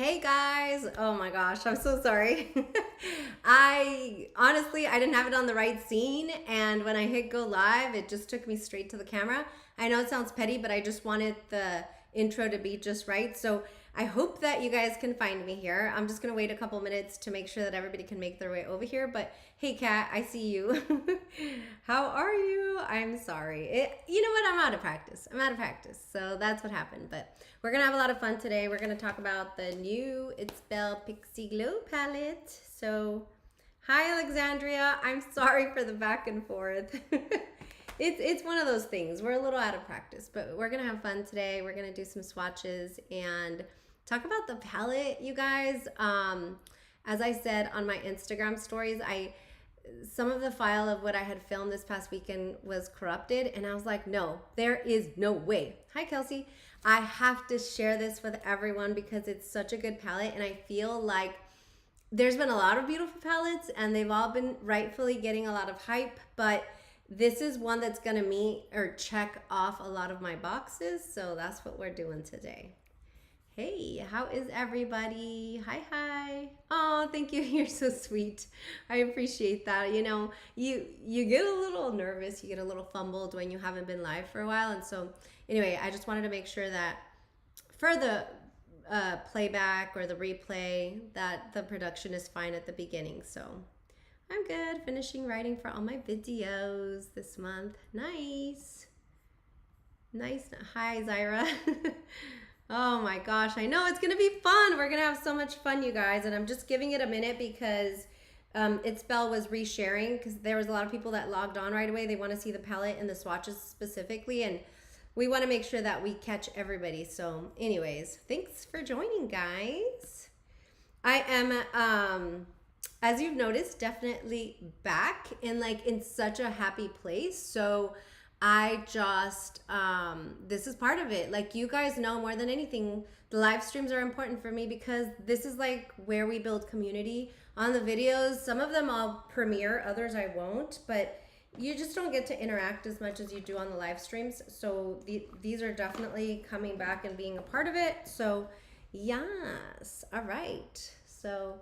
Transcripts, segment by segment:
Hey guys, oh my gosh, I'm so sorry. I honestly, I didn't have it on the right scene, and when I hit go live, it just took me straight to the camera. I know it sounds petty, but I just wanted the intro to be just right. So I hope that you guys can find me here. I'm just gonna wait a couple minutes to make sure that everybody can make their way over here. But hey Kat, I see you. How are you? I'm sorry. You know what? I'm out of practice. So that's what happened. But we're gonna have a lot of fun today. We're gonna talk about the new Itsbel Pixie Glow palette. So hi Alexandria. I'm sorry for the back and forth. It's one of those things. We're a little out of practice, but we're gonna have fun today. We're gonna do some swatches and talk about the palette, you guys. As I said on my Instagram stories, some of the file of what I had filmed this past weekend was corrupted, and I was like, no, there is no way. Hi Kelsey. I have to share this with everyone because it's such a good palette, and I feel like there's been a lot of beautiful palettes and they've all been rightfully getting a lot of hype, but this is one that's gonna meet or check off a lot of my boxes, so that's what we're doing today. Hey, how is everybody? Hi. Oh, thank you. You're so sweet. I appreciate that. You know, you get a little nervous, you get a little fumbled when you haven't been live for a while. And so anyway, I just wanted to make sure that for the playback or the replay that the production is fine at the beginning. So I'm good. Finishing writing for all my videos this month. Nice. Hi, Zyra. Oh my gosh, I know it's gonna be fun. We're gonna have so much fun, you guys. And I'm just giving it a minute because Itsbel was resharing because there was a lot of people that logged on right away. They want to see the palette and the swatches specifically, and we want to make sure that we catch everybody. So anyways, thanks for joining, guys. I am, as you've noticed, definitely back and like in such a happy place. So I just, this is part of it. Like you guys know more than anything, the live streams are important for me because this is like where we build community. On the videos, some of them I'll premiere, others I won't, but you just don't get to interact as much as you do on the live streams. So these are definitely coming back and being a part of it. So yes, all right. So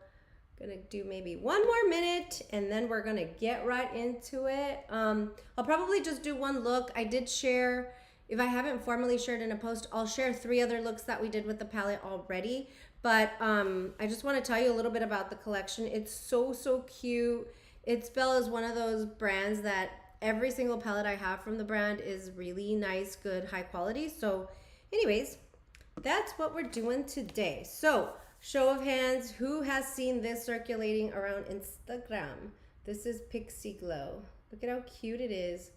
gonna do maybe one more minute and then we're gonna get right into it. I'll probably just do one look. I did share, if I haven't formally shared in a post, I'll share 3 other looks that we did with the palette already. But I just want to tell you a little bit about the collection. It's so cute. Itsbel is one of those brands that every single palette I have from the brand is really nice, good, high quality. So anyways, that's what we're doing today. So show of hands, who has seen this circulating around Instagram? This is Pixie Glow. Look at how cute it is.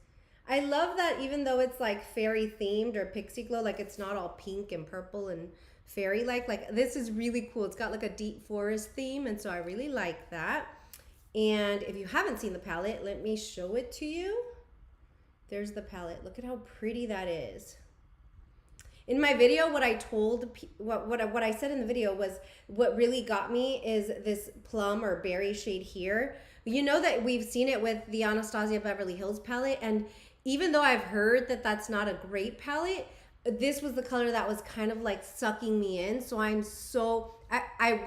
I love that even though it's like fairy themed or Pixie Glow, like it's not all pink and purple and fairy like this is really cool. It's got like a deep forest theme, and so I really like that. And if you haven't seen the palette, let me show it to you. There's the palette. Look at how pretty that is. In my video, what I told, what I said in the video was what really got me is this plum or berry shade here. You know that we've seen it with the Anastasia Beverly Hills palette, and even though I've heard that that's not a great palette, this was the color that was kind of like sucking me in. So I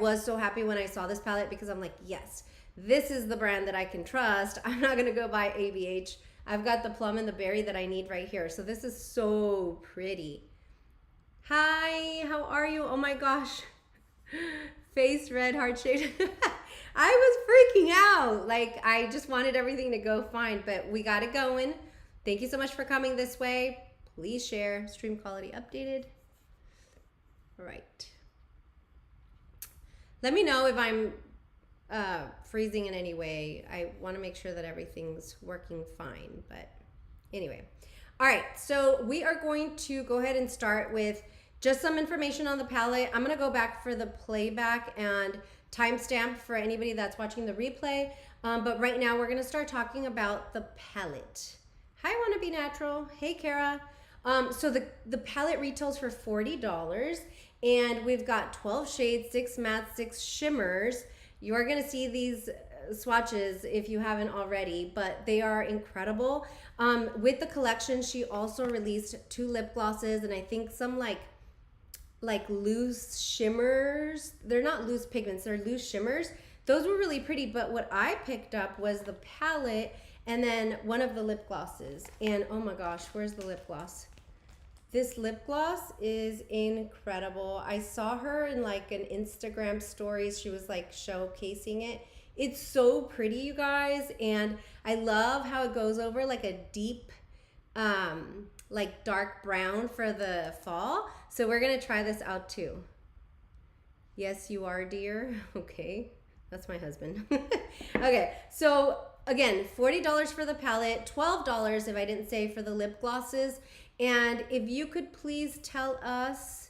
was so happy when I saw this palette because I'm like, yes, this is the brand that I can trust. I'm not gonna go buy ABH. I've got the plum and the berry that I need right here. So this is so pretty. Hi, how are you? Oh my gosh. Face red, heart shade. I was freaking out. Like I just wanted everything to go fine, but we got it going. Thank you so much for coming this way. Please share. Stream quality updated. All right. Let me know if I'm freezing in any way. I want to make sure that everything's working fine, but anyway. All right, so we are going to go ahead and start with just some information on the palette. I'm gonna go back for the playback and timestamp for anybody that's watching the replay. But right now we're gonna start talking about the palette. Hi, Wanna Be Natural. Hey, Kara. So the palette retails for $40 and we've got 12 shades, 6 mattes, 6 shimmers. You are gonna see these swatches if you haven't already, but they are incredible. With the collection, she also released 2 lip glosses and I think some like like loose shimmers. They're not loose pigments, they're loose shimmers. Those were really pretty, but what I picked up was the palette and then one of the lip glosses. And oh my gosh, where's the lip gloss? This lip gloss is incredible. I saw her in like an Instagram stories. She was like showcasing it. It's so pretty, you guys. And I love how it goes over like a deep, like dark brown for the fall. So we're gonna try this out too. Yes, you are, dear. Okay, that's my husband. Okay, so again, $40 for the palette, $12 if I didn't say for the lip glosses. And if you could please tell us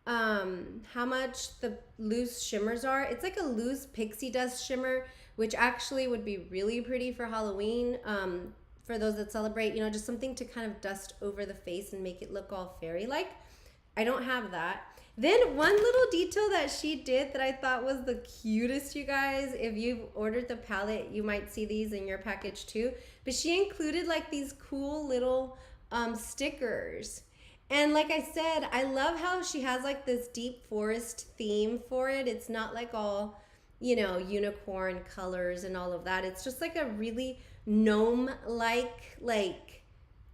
how much the loose shimmers are. It's like a loose pixie dust shimmer, which actually would be really pretty for Halloween. For those that celebrate, you know, just something to kind of dust over the face and make it look all fairy-like. I don't have that. Then one little detail that she did that I thought was the cutest, you guys. If you've ordered the palette, you might see these in your package too. But she included like these cool little stickers. And like I said, I love how she has like this deep forest theme for it. It's not like all, you know, unicorn colors and all of that. It's just like a really gnome-like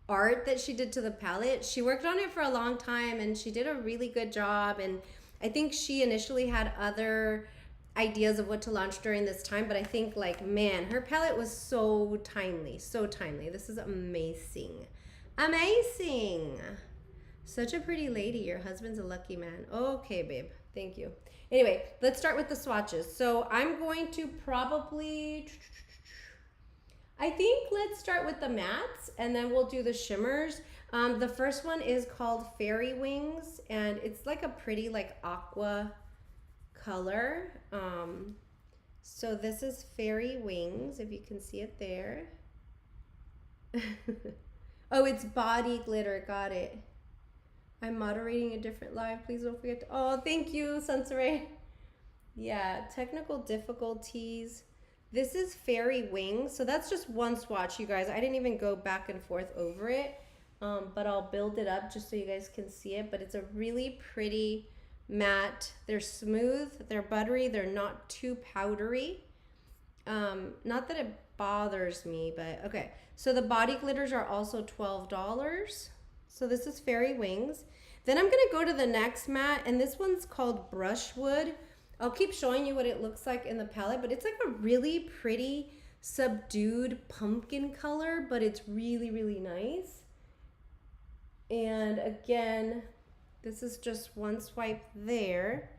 art that she did to the palette. She worked on it for a long time and she did a really good job. And I think she initially had other ideas of what to launch during this time, but I think like, man, her palette was so timely, so timely. This is amazing. Amazing. Such a pretty lady. Your husband's a lucky man. Okay, babe. Thank you. Anyway, let's start with the swatches. So I'm going to probably, I think let's start with the mattes and then we'll do the shimmers. The first one is called Fairy Wings and it's like a pretty like aqua color. So this is Fairy Wings, if you can see it there. Oh, it's body glitter. Got it. I'm moderating a different live. Please don't forget to. Oh, thank you, Sensoray. Yeah, technical difficulties. This is Fairy Wings. So that's just one swatch, you guys. I didn't even go back and forth over it, but I'll build it up just so you guys can see it. But it's a really pretty matte. They're smooth. They're buttery. They're not too powdery. Not that it bothers me, but okay. So the body glitters are also $12. So this is Fairy Wings. Then I'm gonna go to the next matte, and this one's called Brushwood. I'll keep showing you what it looks like in the palette, but it's like a really pretty subdued pumpkin color, but it's really, really nice. And again, this is just one swipe there,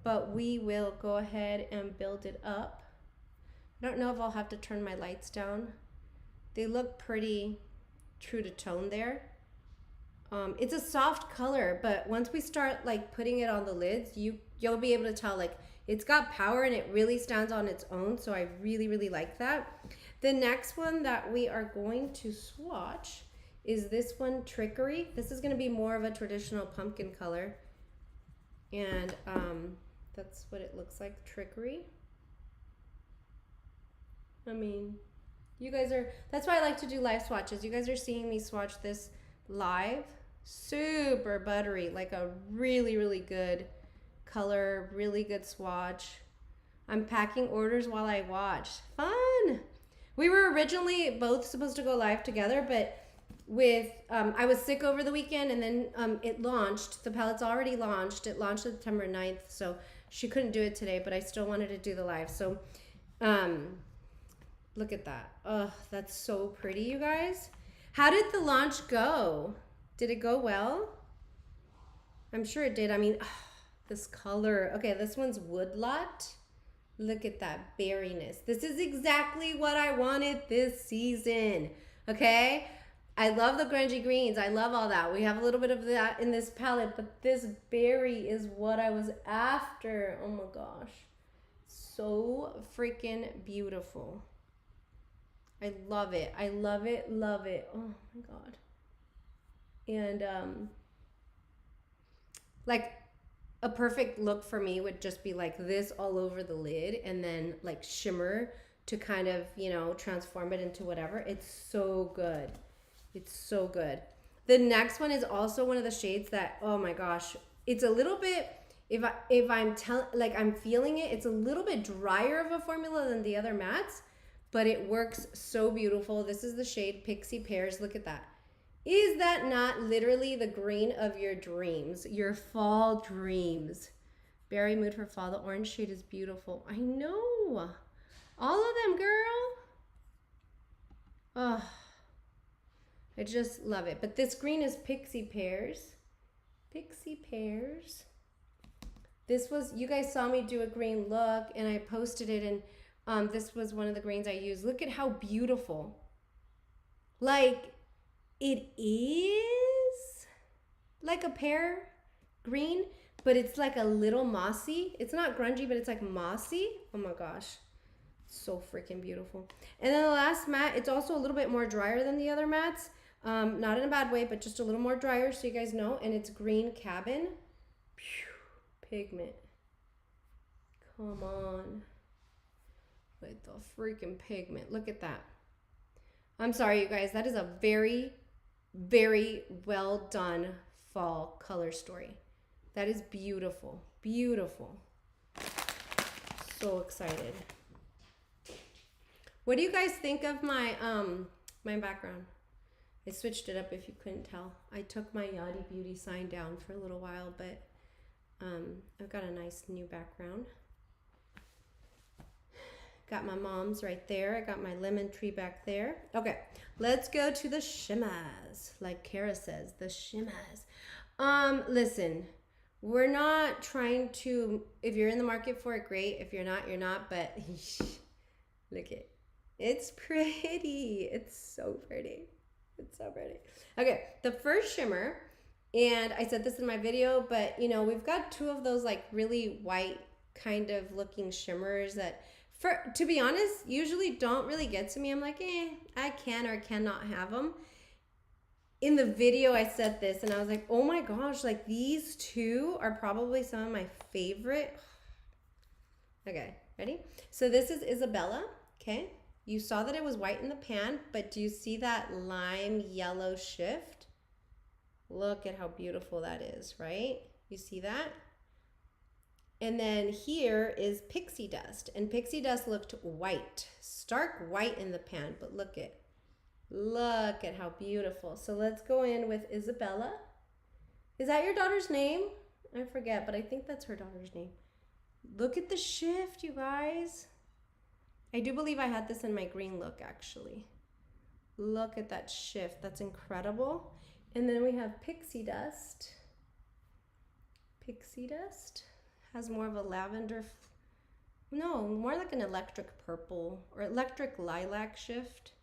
but we will go ahead and build it up. I don't know if I'll have to turn my lights down. They look pretty true to tone there. It's a soft color, but once we start like putting it on the lids, you'll be able to tell like it's got power and it really stands on its own. So I really, really like that. The next one that we are going to swatch is this one, Trickery. This is going to be more of a traditional pumpkin color. And that's what it looks like, Trickery. I mean, you guys are, that's why I like to do live swatches. You guys are seeing me swatch this live. Super buttery, like a really, really good color, really good swatch. I'm packing orders while I watch. Fun. We were originally both supposed to go live together, but with, I was sick over the weekend and then it launched. The palette's already launched. It launched September 9th, so she couldn't do it today, but I still wanted to do the live. So, look at that. Oh, that's so pretty, you guys. How did the launch go? Did it go well? I'm sure it did. I mean, this color. Okay, this one's Woodlot. Look at that berryness. This is exactly what I wanted this season. Okay? I love the grungy greens. I love all that. We have a little bit of that in this palette, but this berry is what I was after. Oh my gosh. So freaking beautiful. I love it. I love it. Love it. Oh my God. And like a perfect look for me would just be like this all over the lid and then like shimmer to kind of, you know, transform it into whatever. It's so good. It's so good. The next one is also one of the shades that, oh my gosh, It's a little bit, if I'm I'm feeling it, it's a little bit drier of a formula than the other mattes, but it works so beautiful. This is the shade Pixie Pears. Look at that. Is that not literally the green of your dreams, your fall dreams? Berry mood for fall. The orange shade is beautiful. I know. All of them, girl. Oh, I just love it. But this green is Pixie Pears. Pixie Pears. This was, you guys saw me do a green look and I posted it, and this was one of the greens I used. Look at how beautiful. Like, it is like a pear green, but it's like a little mossy. It's not grungy, but it's like mossy. Oh my gosh. So freaking beautiful. And then the last matte, it's also a little bit more drier than the other mattes. Not in a bad way, but just a little more drier, so you guys know. And it's Green Cabin. Pigment. Come on. With the freaking pigment. Look at that. I'm sorry, you guys. That is a very, very well done fall color story. That is beautiful. Beautiful. So excited. What do you guys think of my my background? I switched it up if you couldn't tell. I took my Yadi beauty sign down for a little while, but I've got a nice new background. Got my mom's right there. I got my lemon tree back there. Okay, let's go to the shimmers. Like Kara says, the shimmers. Listen, we're not trying to, if you're in the market for it, great. If you're not, you're not, but look at it. It's pretty. It's so pretty. It's so pretty. Okay, the first shimmer, and I said this in my video, but you know, we've got two of those like really white kind of looking shimmers that, to be honest, usually don't really get to me. I'm like, I can or cannot have them. In the video, I said this and I was like, oh my gosh, like these two are probably some of my favorite. Okay, ready? So this is Isabella, okay? You saw that it was white in the pan, but do you see that lime yellow shift? Look at how beautiful that is, right? You see that? And then here is Pixie Dust, and Pixie Dust looked white, stark white in the pan, but look at how beautiful. So let's go in with Isabella. Is that your daughter's name? I forget, but I think that's her daughter's name. Look at the shift, you guys. I do believe I had this in my green look, actually. Look at that shift. That's incredible. And then we have Pixie Dust. Pixie Dust has more of a lavender, no, more like an electric purple or electric lilac shift.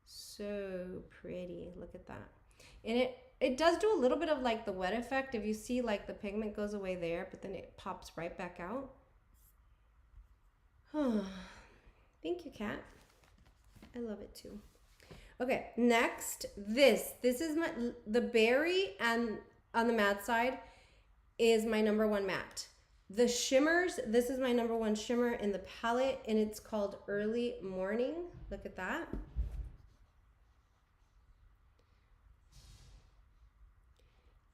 So pretty. Look at that. And it does do a little bit of like the wet effect. If you see, like the pigment goes away there, but then it pops right back out. Thank you, Kat. I love it too. Okay, next, this is the berry, and on the matte side is my #1 matte. The shimmers, this is my #1 shimmer in the palette, and it's called Early Morning. Look at that.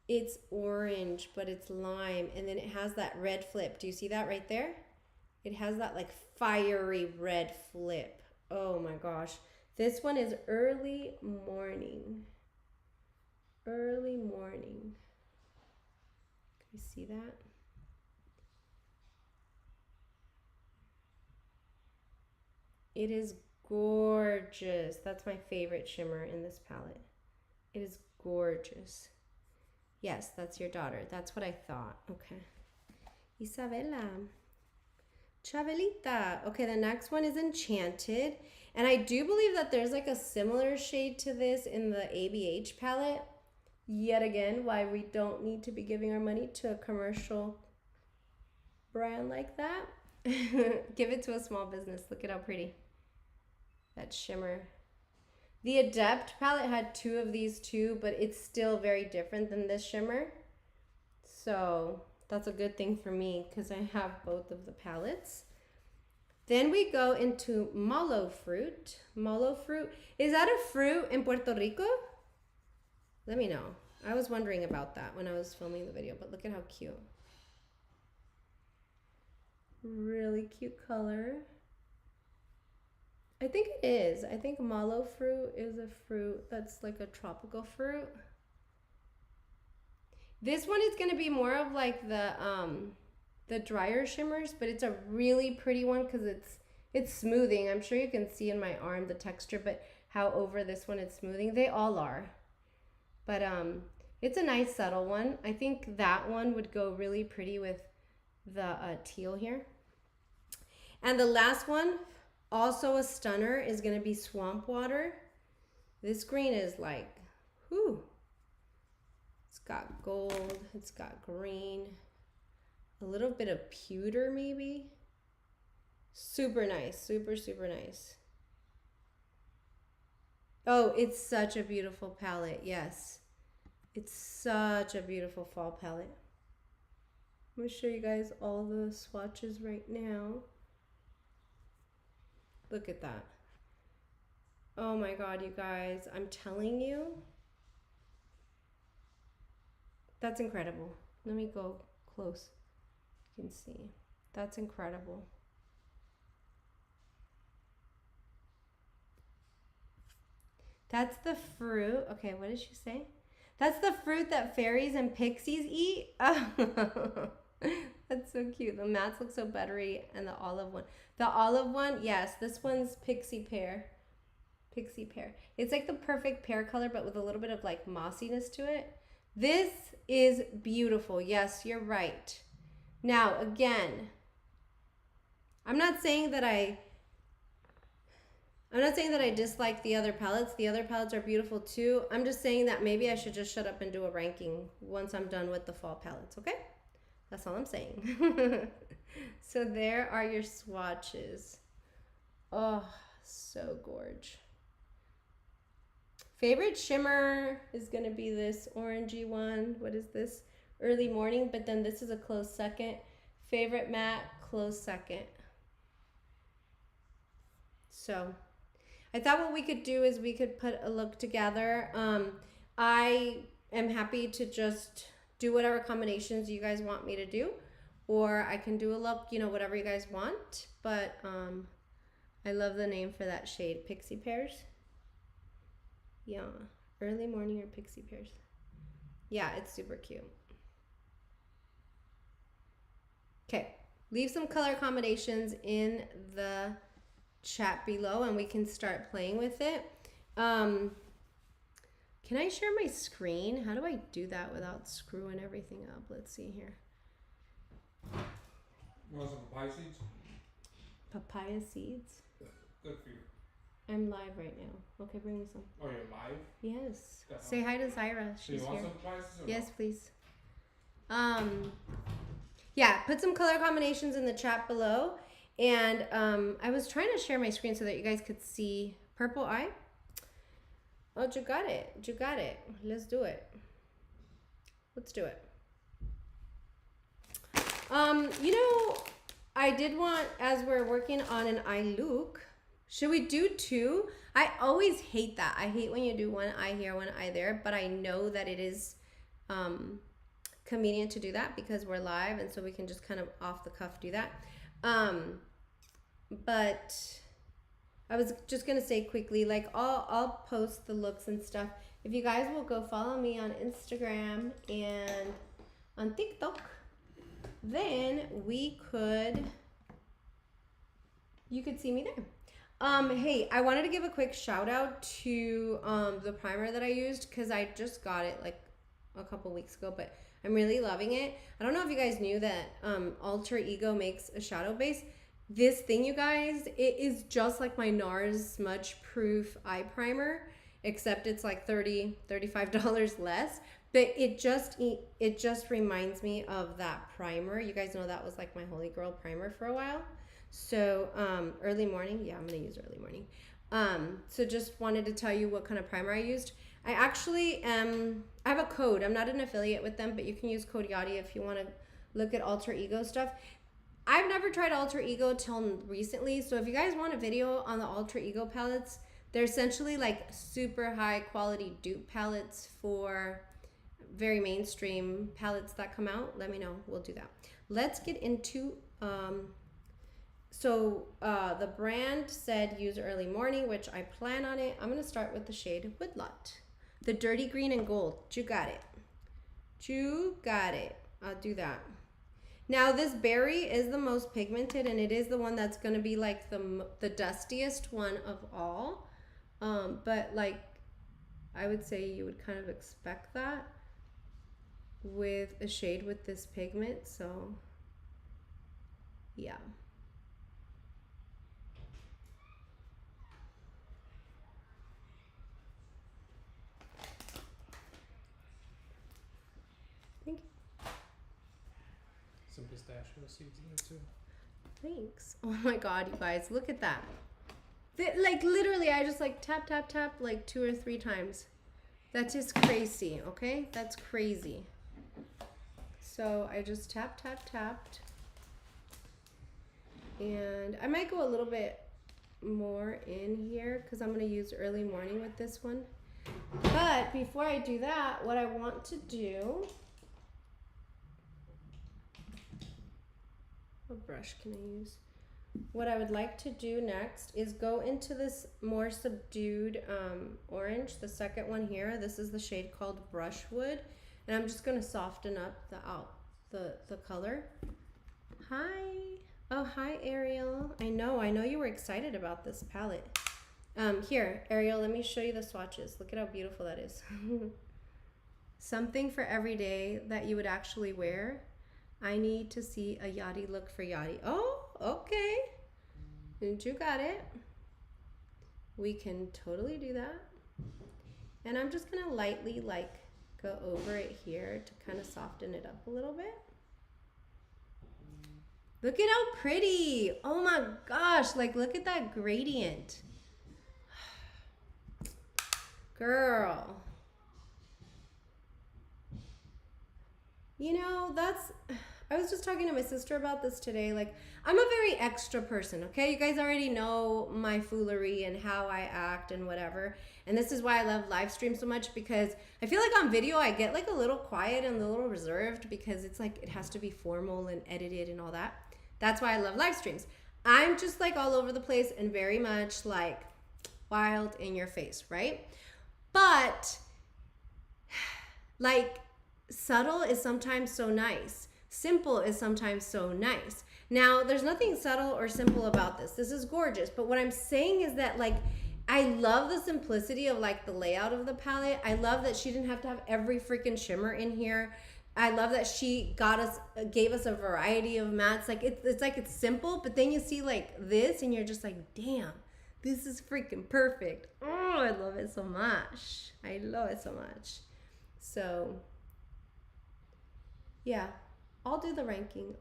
It's orange, but it's lime, and then it has that red flip. Do you see that right there? It has that like fiery red flip. Oh my gosh. This one is Early Morning. Early Morning. Can you see that? It is gorgeous. That's my favorite shimmer in this palette. It is gorgeous. Yes, that's your daughter. That's what I thought. Okay. Isabella. Chabelita. Okay, the next one is Enchanted. And I do believe that there's like a similar shade to this in the ABH palette. Yet again, why we don't need to be giving our money to a commercial brand like that. Give it to a small business. Look at how pretty. That shimmer. The Adept palette had two of these too, but it's still very different than this shimmer. So that's a good thing for me because I have both of the palettes. Then we go into Mallow Fruit. Mallow Fruit. Is that a fruit in Puerto Rico? Let me know. I was wondering about that when I was filming the video, but look at how cute. Really cute color. I think it is. I think mallow fruit is a fruit that's like a tropical fruit. This one is going to be more of like the drier shimmers, but it's a really pretty one because it's smoothing. I'm sure you can see in my arm the texture, but how over this one it's smoothing. They all are. But it's a nice subtle one. I think that one would go really pretty with the teal here. And the last one, also a stunner, is going to be Swamp Water. This green is like, whew. It's got gold, it's got green, a little bit of pewter maybe. Super nice, super, super nice. Oh, it's such a beautiful palette, yes. It's such a beautiful fall palette. I'm going to show you guys all the swatches right now. Look at that. Oh my God, you guys, I'm telling you. That's incredible. Let me go close. You can see. That's incredible. That's the fruit. Okay, what did she say? That's the fruit that fairies and pixies eat. Oh, that's so cute. The mattes look so buttery, and the olive one. The olive one, yes, this one's Pixie Pear. Pixie Pear. It's like the perfect pear color, but with a little bit of like mossiness to it. This is beautiful. Yes, you're right. Now, again, I'm not saying that I dislike the other palettes. The other palettes are beautiful too. I'm just saying that maybe I should just shut up and do a ranking once I'm done with the fall palettes, okay? That's all I'm saying. So there are your swatches. Oh, so gorge. Favorite shimmer is going to be this orangey one. What is this? Early Morning, but then this is a close second. Favorite matte, close second. So I thought what we could do is we could put a look together. I am happy to just do whatever combinations you guys want me to do, or I can do a look, you know, whatever you guys want. But I love the name for that shade, Pixie Pears. Yeah, Early Morning or Pixie Pears. Yeah, it's super cute. Okay, leave some color combinations in the chat below and we can start playing with it. Can I share my screen? How do I do that without screwing everything up? Let's see here. You want some papaya seeds? Papaya seeds? Good for you. I'm live right now. Okay, bring me some. Oh, you're live? Yes. Say hi to Zyra. She's so you want here. some papaya seeds? Yes, please. Yeah, put some color combinations in the chat below. And I was trying to share my screen so that you guys could see Purple Eye. Oh, you got it. You got it. Let's do it. Let's do it. You know, I did want, as we're working on an eye look, should we do two? I always hate that. I hate when you do one eye here, one eye there, but I know that it is convenient to do that because we're live and so we can just kind of off the cuff do that. But I was just gonna say quickly, like I'll post the looks and stuff. If you guys will go follow me on Instagram and on TikTok, then you could see me there. Hey, I wanted to give a quick shout out to the primer that I used because I just got it like a couple weeks ago, but I'm really loving it. I don't know if you guys knew that Alter Ego makes a shadow base. This thing, you guys, it is just like my NARS smudge proof eye primer, except it's like $35 less. But it just reminds me of that primer. You guys know that was like my holy grail primer for a while. So Early Morning, yeah, I'm gonna use Early Morning. So just wanted to tell you what kind of primer I used. I actually I have a code. I'm not an affiliate with them, but you can use code Yadi if you want to look at Alter Ego stuff. I've never tried Alter Ego till recently, so if you guys want a video on the Alter Ego palettes, they're essentially like super high quality dupe palettes for very mainstream palettes that come out, let me know. We'll do that. Let's get into the brand said use early morning, which I plan on it. I'm gonna start with the shade Woodlot, the dirty green and gold. You got it. You got it. I'll do that. Now this berry is the most pigmented, and it is the one that's gonna be like the dustiest one of all. But like I would say you would kind of expect that with a shade with this pigment. So yeah. Thank you. Some pistachio seeds in there too. Thanks. Oh my god, you guys, look at that. Like literally I just like tap tap tap like 2 or 3 times. That's just crazy, okay? That's crazy. So I just tapped. And I might go a little bit more in here because I'm going to use early morning with this one. But before I do that, what I want to do... What brush can I use? What I would like to do next is go into this more subdued orange, the second one here. This is the shade called Brushwood. And I'm just going to soften up the color. Hi. Oh, hi, Ariel. I know you were excited about this palette. Here, Ariel, let me show you the swatches. Look at how beautiful that is. Something for every day that you would actually wear. I need to see a Yadi look for Yadi. Oh, okay. And you got it. We can totally do that. And I'm just gonna lightly like go over it here to kind of soften it up a little bit. Look at how pretty. Oh my gosh, like look at that gradient. Girl. You know, I was just talking to my sister about this today. Like, I'm a very extra person, okay? You guys already know my foolery and how I act and whatever. And this is why I love live streams so much, because I feel like on video I get like a little quiet and a little reserved because it's like it has to be formal and edited and all that. That's why I love live streams. I'm just like all over the place and very much like wild in your face, right? But like subtle is sometimes so nice. Simple is sometimes so nice. Now, there's nothing subtle or simple about this. This is gorgeous. But what I'm saying is that like, I love the simplicity of like the layout of the palette. I love that she didn't have to have every freaking shimmer in here. I love that she gave us a variety of mattes. Like it's simple, but then you see like this and you're just like, damn, this is freaking perfect. Oh, I love it so much. I love it so much. So yeah, I'll do the ranking.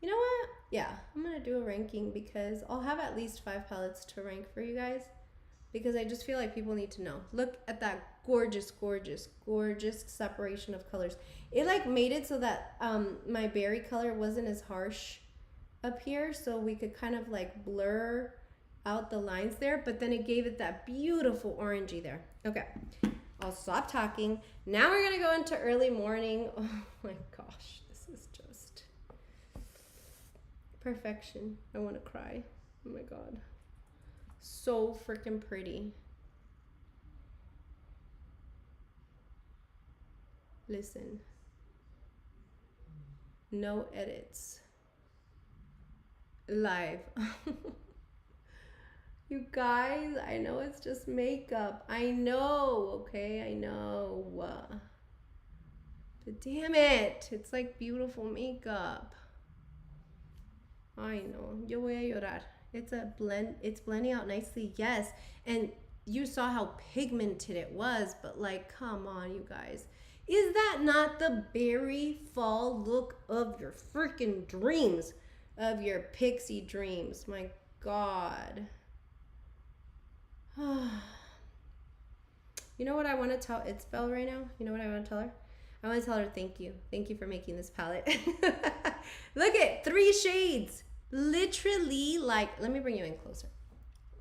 You know what? Yeah, I'm gonna do a ranking because I'll have at least 5 palettes to rank for you guys, because I just feel like people need to know. Look at that gorgeous, gorgeous, gorgeous separation of colors. It like made it so that my berry color wasn't as harsh up here, so we could kind of like blur out the lines there, but then it gave it that beautiful orangey there. Okay, I'll stop talking. Now we're gonna go into early morning. Oh my gosh, this is just perfection. I want to cry. Oh my god, so freaking pretty. Listen, no edits, live. You guys, I know it's just makeup. I know, okay, I know. But damn it, it's like beautiful makeup. I know. Yo voy a llorar. It's a blend. It's blending out nicely, yes. And you saw how pigmented it was, but like, come on, you guys. Is that not the berry fall look of your freaking dreams? Of your pixie dreams? My God. You know what I want to tell Itsbel right now? You know what I want to tell her? I want to tell her thank you. Thank you for making this palette. Look at 3 shades. Literally like, let me bring you in closer.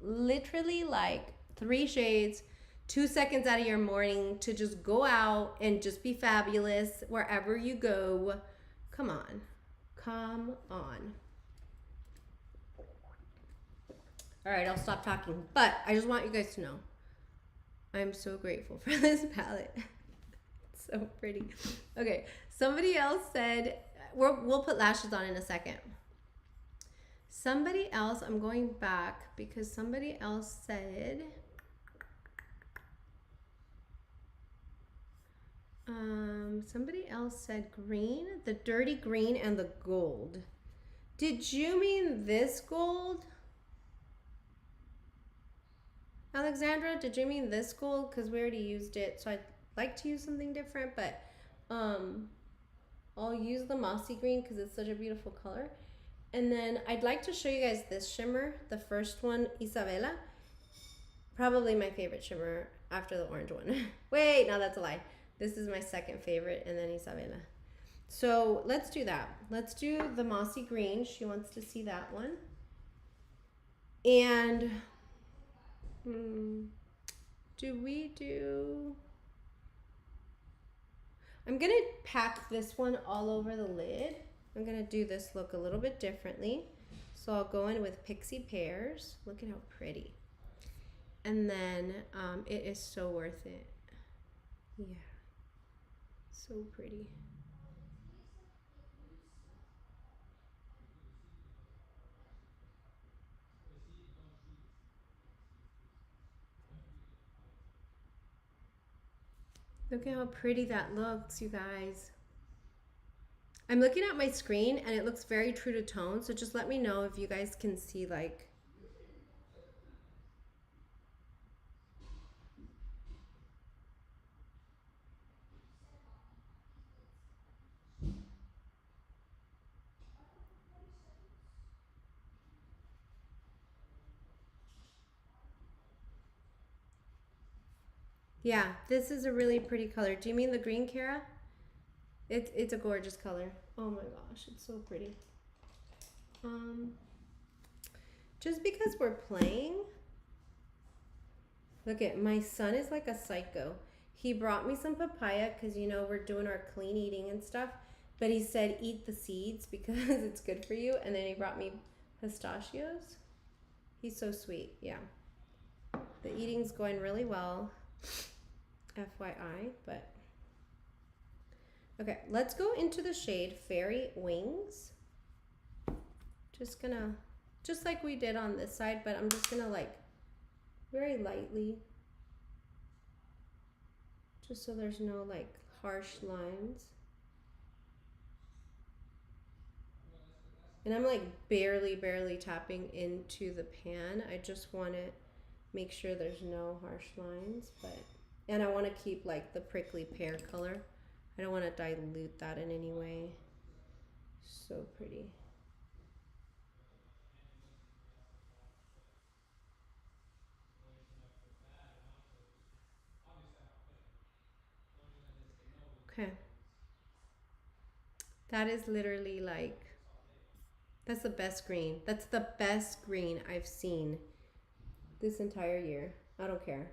Literally like 3 shades, 2 seconds out of your morning to just go out and just be fabulous wherever you go. Come on. Come on. All right, I'll stop talking. But I just want you guys to know, I'm so grateful for this palette. It's so pretty. Okay, somebody else said, we'll put lashes on in a second. Somebody else, I'm going back because somebody else said, somebody else said green, the dirty green and the gold. Did you mean this gold? Alexandra, did you mean this gold? Because we already used it, so I'd like to use something different, but I'll use the mossy green because it's such a beautiful color. And then I'd like to show you guys this shimmer, the first one, Isabella. Probably my favorite shimmer after the orange one. Wait, no, that's a lie. This is my second favorite, and then Isabella. So let's do that. Let's do the mossy green. She wants to see that one. And I'm gonna pack this one all over the lid. I'm gonna do this look a little bit differently. So I'll go in with Pixie Pears. Look at how pretty. And then it is so worth it. Yeah, so pretty. Look at how pretty that looks, you guys. I'm looking at my screen and it looks very true to tone, so just let me know if you guys can see like yeah, this is a really pretty color. Do you mean the green, Kara? It's a gorgeous color. Oh my gosh, it's so pretty. Just because we're playing, look at my son is like a psycho. He brought me some papaya because you know we're doing our clean eating and stuff, but he said eat the seeds because it's good for you. And then he brought me pistachios. He's so sweet. Yeah, the eating's going really well, FYI. But okay, let's go into the shade Fairy Wings. Just like we did on this side, but I'm just gonna like very lightly, just so there's no like harsh lines. And I'm like barely tapping into the pan. I just want to make sure there's no harsh lines, and I want to keep like the prickly pear color. I don't want to dilute that in any way. So pretty. Okay. That is literally like, that's the best green. That's the best green I've seen this entire year. I don't care.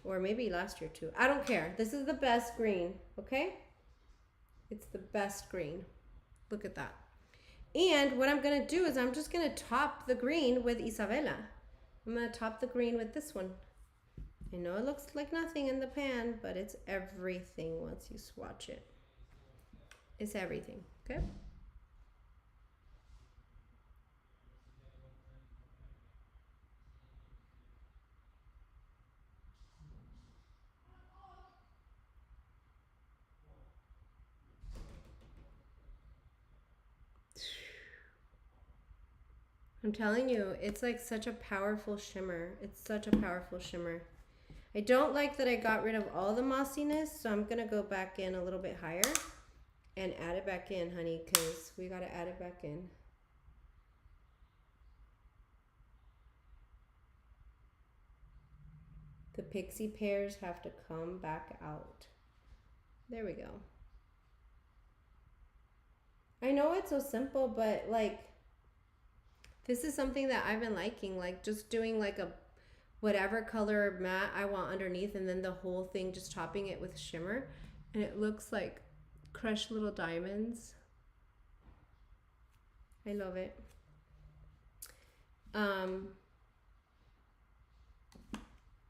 Or maybe last year too. I don't care. This is the best green, okay? It's the best green. Look at that. And what I'm gonna do is I'm just gonna top the green with Isabella. I'm gonna top the green with this one. I know it looks like nothing in the pan, but it's everything once you swatch it. It's everything, okay? I'm telling you, it's like such a powerful shimmer. It's such a powerful shimmer. I don't like that I got rid of all the mossiness, so I'm gonna go back in a little bit higher and add it back in, honey, because we gotta add it back in. The Pixie Pears have to come back out. There we go. I know it's so simple, but like, this is something that I've been liking, like just doing like a whatever color matte I want underneath, and then the whole thing just topping it with shimmer, and it looks like crushed little diamonds. I love it.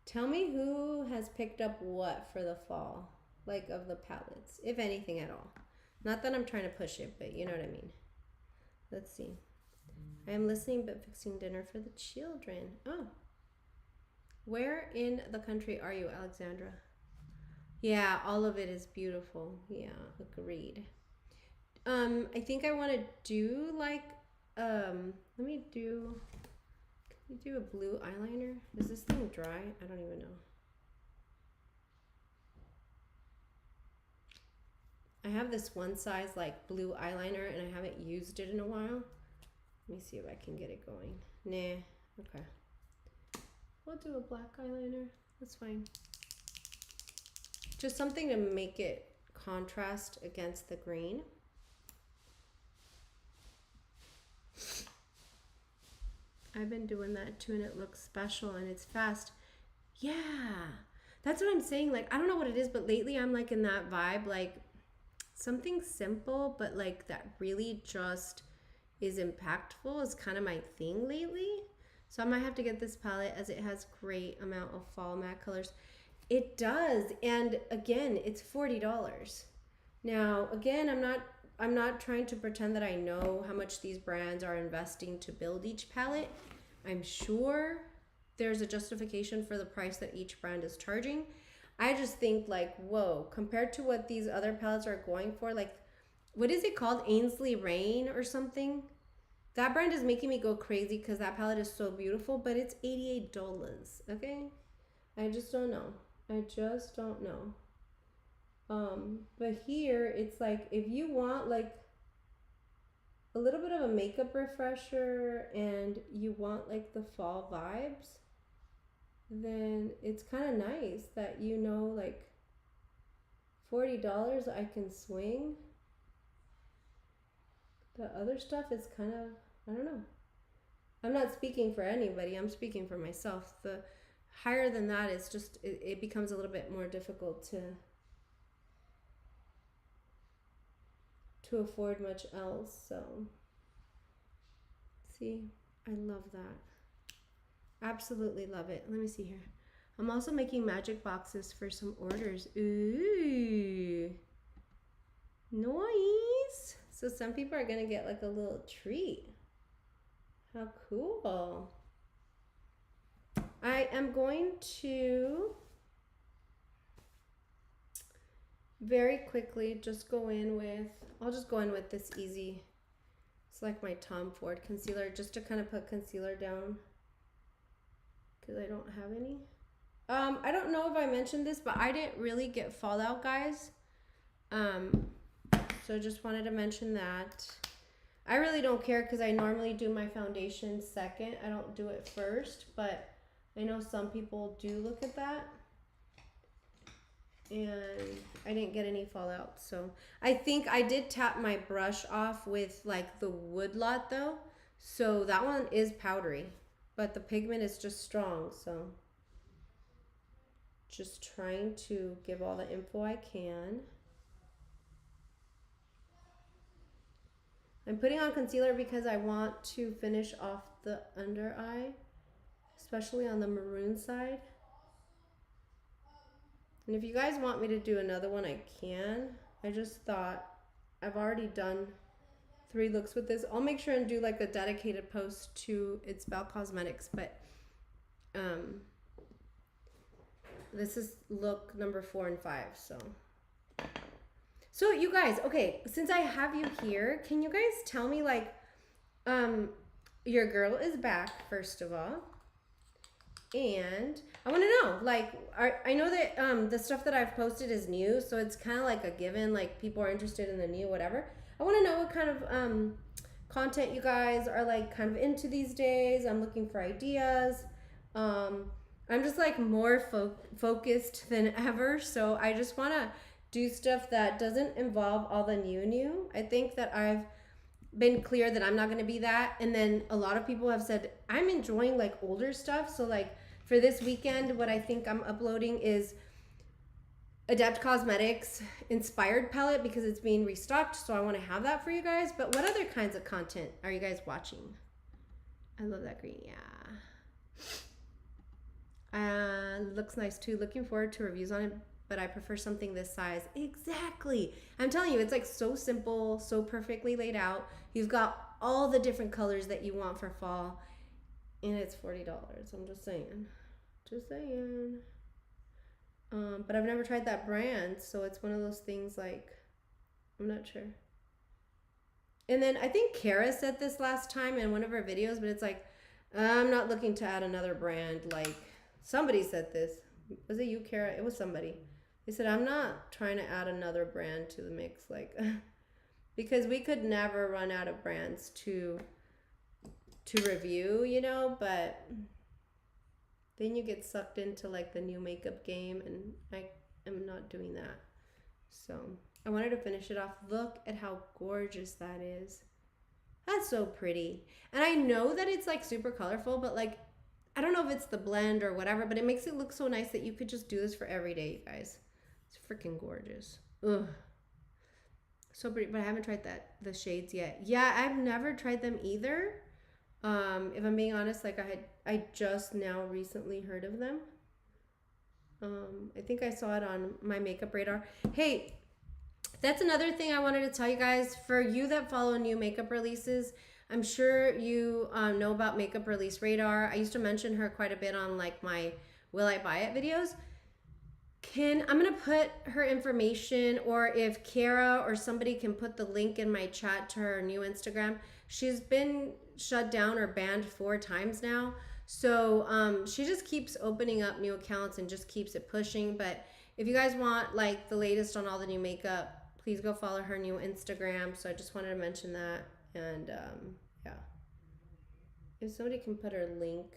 Tell me who has picked up what for the fall, like of the palettes, if anything at all. Not that I'm trying to push it, but you know what I mean. Let's see. I am listening but fixing dinner for the children. Oh. Where in the country are you, Alexandra? Yeah, all of it is beautiful. Yeah, agreed. I think I want to do like, let me do, can we do a blue eyeliner? Is this thing dry? I don't even know. I have this one size like blue eyeliner and I haven't used it in a while. Let me see if I can get it going. Nah, okay. We'll do a black eyeliner, that's fine. Just something to make it contrast against the green. I've been doing that too and it looks special and it's fast. Yeah, that's what I'm saying. Like, I don't know what it is, but lately I'm like in that vibe, like something simple, but like that really just is impactful is kind of my thing lately. So I might have to get this palette as it has great amount of fall matte colors. It does, and again, it's $40. Now, again, I'm not trying to pretend that I know how much these brands are investing to build each palette. I'm sure there's a justification for the price that each brand is charging. I just think like, whoa, compared to what these other palettes are going for, like, what is it called? Ainsley Rain or something? That brand is making me go crazy because that palette is so beautiful, but it's $88, okay? I just don't know. I just don't know. But here it's like, if you want like a little bit of a makeup refresher and you want like the fall vibes, then it's kind of nice that, you know, like $40 I can swing. The other stuff is kind of, I don't know. I'm not speaking for anybody. I'm speaking for myself. The higher than that is just, it becomes a little bit more difficult to afford much else. So, see, I love that. Absolutely love it. Let me see here. I'm also making magic boxes for some orders. Ooh, nice. So some people are gonna get like a little treat. How cool. I am going to very quickly just go in with, I'll just go in with this Eaze. It's like my Tom Ford concealer, just to kind of put concealer down because I don't have any. I don't know if I mentioned this, but I didn't really get fallout, guys. So just wanted to mention that. I really don't care because I normally do my foundation second. I don't do it first, but I know some people do look at that. And I didn't get any fallout. So I think I did tap my brush off with like the Woodlot though. So that one is powdery, but the pigment is just strong. So just trying to give all the info I can. I'm putting on concealer because I want to finish off the under eye, especially on the maroon side. And if you guys want me to do another one, I can. I just thought I've already done 3 looks with this. I'll make sure and do like a dedicated post to Itsbel Cosmetics, but this is look number 4 and 5, So you guys, okay, since I have you here, can you guys tell me like, your girl is back, first of all. And I want to know, like, I know that the stuff that I've posted is new, so it's kind of like a given, like people are interested in the new whatever. I want to know what kind of content you guys are like kind of into these days. I'm looking for ideas. I'm just like more focused than ever, so I just want to do stuff that doesn't involve all the new. I think that I've been clear that I'm not going to be that, and then a lot of people have said I'm enjoying like older stuff, so like For this weekend, what I think I'm uploading is Adept Cosmetics inspired palette because it's being restocked, so I want to have that for you guys. But what other kinds of content are you guys watching? I love that green. Yeah. Looks nice too. Looking forward to reviews on it, but I prefer something this size. Exactly. I'm telling you, it's like so simple, so perfectly laid out. You've got all the different colors that you want for fall, and it's $40. I'm just saying. Just saying. But I've never tried that brand, so it's one of those things like, I'm not sure. And then I think Kara said this last time in one of her videos, but it's like, I'm not looking to add another brand. Like, somebody said this. Was it you, Kara? It was somebody. They said, I'm not trying to add another brand to the mix. Like, because we could never run out of brands to review, you know, but then you get sucked into like the new makeup game, and I am not doing that. So I wanted to finish it off. Look at how gorgeous that is. That's so pretty. And I know that it's like super colorful, but like, I don't know if it's the blend or whatever, but it makes it look so nice that you could just do this for every day, you guys. It's freaking gorgeous. Ugh. So pretty, but I haven't tried the shades yet. Yeah, I've never tried them either. If I'm being honest, like I just now recently heard of them. I think I saw it on my makeup radar. Hey, that's another thing I wanted to tell you guys. For you that follow new makeup releases, I'm sure you know about Makeup Release Radar. I used to mention her quite a bit on like my Will I Buy It videos. I'm gonna put her information, or if Kara or somebody can put the link in my chat to her new Instagram. She's been shut down or banned 4 times now. So she just keeps opening up new accounts and just keeps it pushing. But if you guys want like the latest on all the new makeup, please go follow her new Instagram. So I just wanted to mention that. And yeah, if somebody can put her link.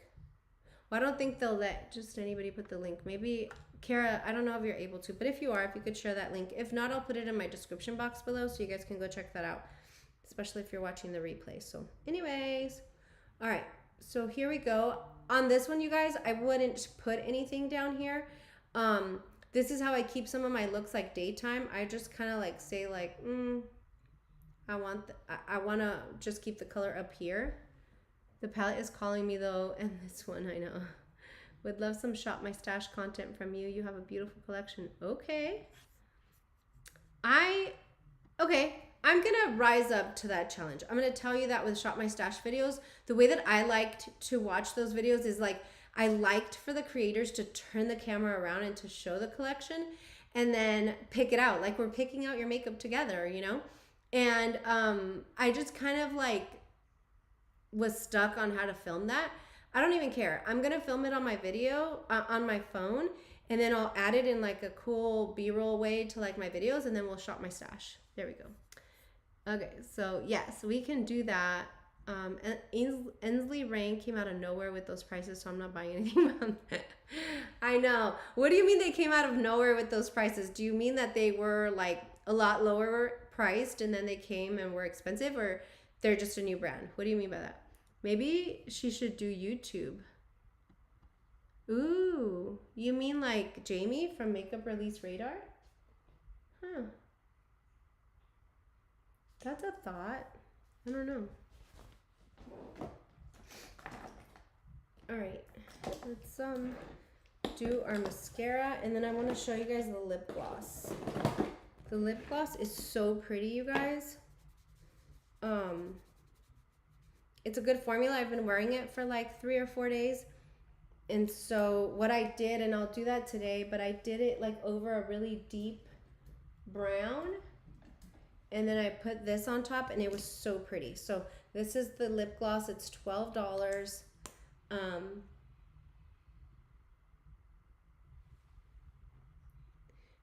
Well, I don't think they'll let just anybody put the link. Maybe Kara, I don't know if you're able to, but if you are, if you could share that link. If not, I'll put it in my description box below so you guys can go check that out, especially if you're watching the replay. So anyways, all right, so here we go. On this one, you guys, I wouldn't put anything down here. This is how I keep some of my looks like daytime. I just kind of like say like, I want to just keep the color up here. The palette is calling me though, and this one, I know. Would love some Shop My Stash content from you. You have a beautiful collection. Okay. I'm gonna rise up to that challenge. I'm gonna tell you that with Shop My Stash videos, the way that I liked to watch those videos is like, I liked for the creators to turn the camera around and to show the collection and then pick it out. Like we're picking out your makeup together, you know? And I just kind of like was stuck on how to film that. I don't even care. I'm gonna film it on my video on my phone, and then I'll add it in like a cool B-roll way to like my videos, and then we'll shop my stash. There we go. Okay, so yes, we can do that. Ensley Rain came out of nowhere with those prices, so I'm not buying anything from that. I know. What do you mean they came out of nowhere with those prices? Do you mean that they were like a lot lower priced and then they came and were expensive, or they're just a new brand? What do you mean by that? Maybe she should do YouTube. Ooh, you mean like Jamie from Makeup Release Radar? Huh. That's a thought. I don't know. All right, let's do our mascara, and then I want to show you guys the lip gloss. The lip gloss is so pretty, you guys. It's a good formula. I've been wearing it for like 3 or 4 days. And so what I did, and I'll do that today, but I did it like over a really deep brown. And then I put this on top, and it was so pretty. So this is the lip gloss. It's $12.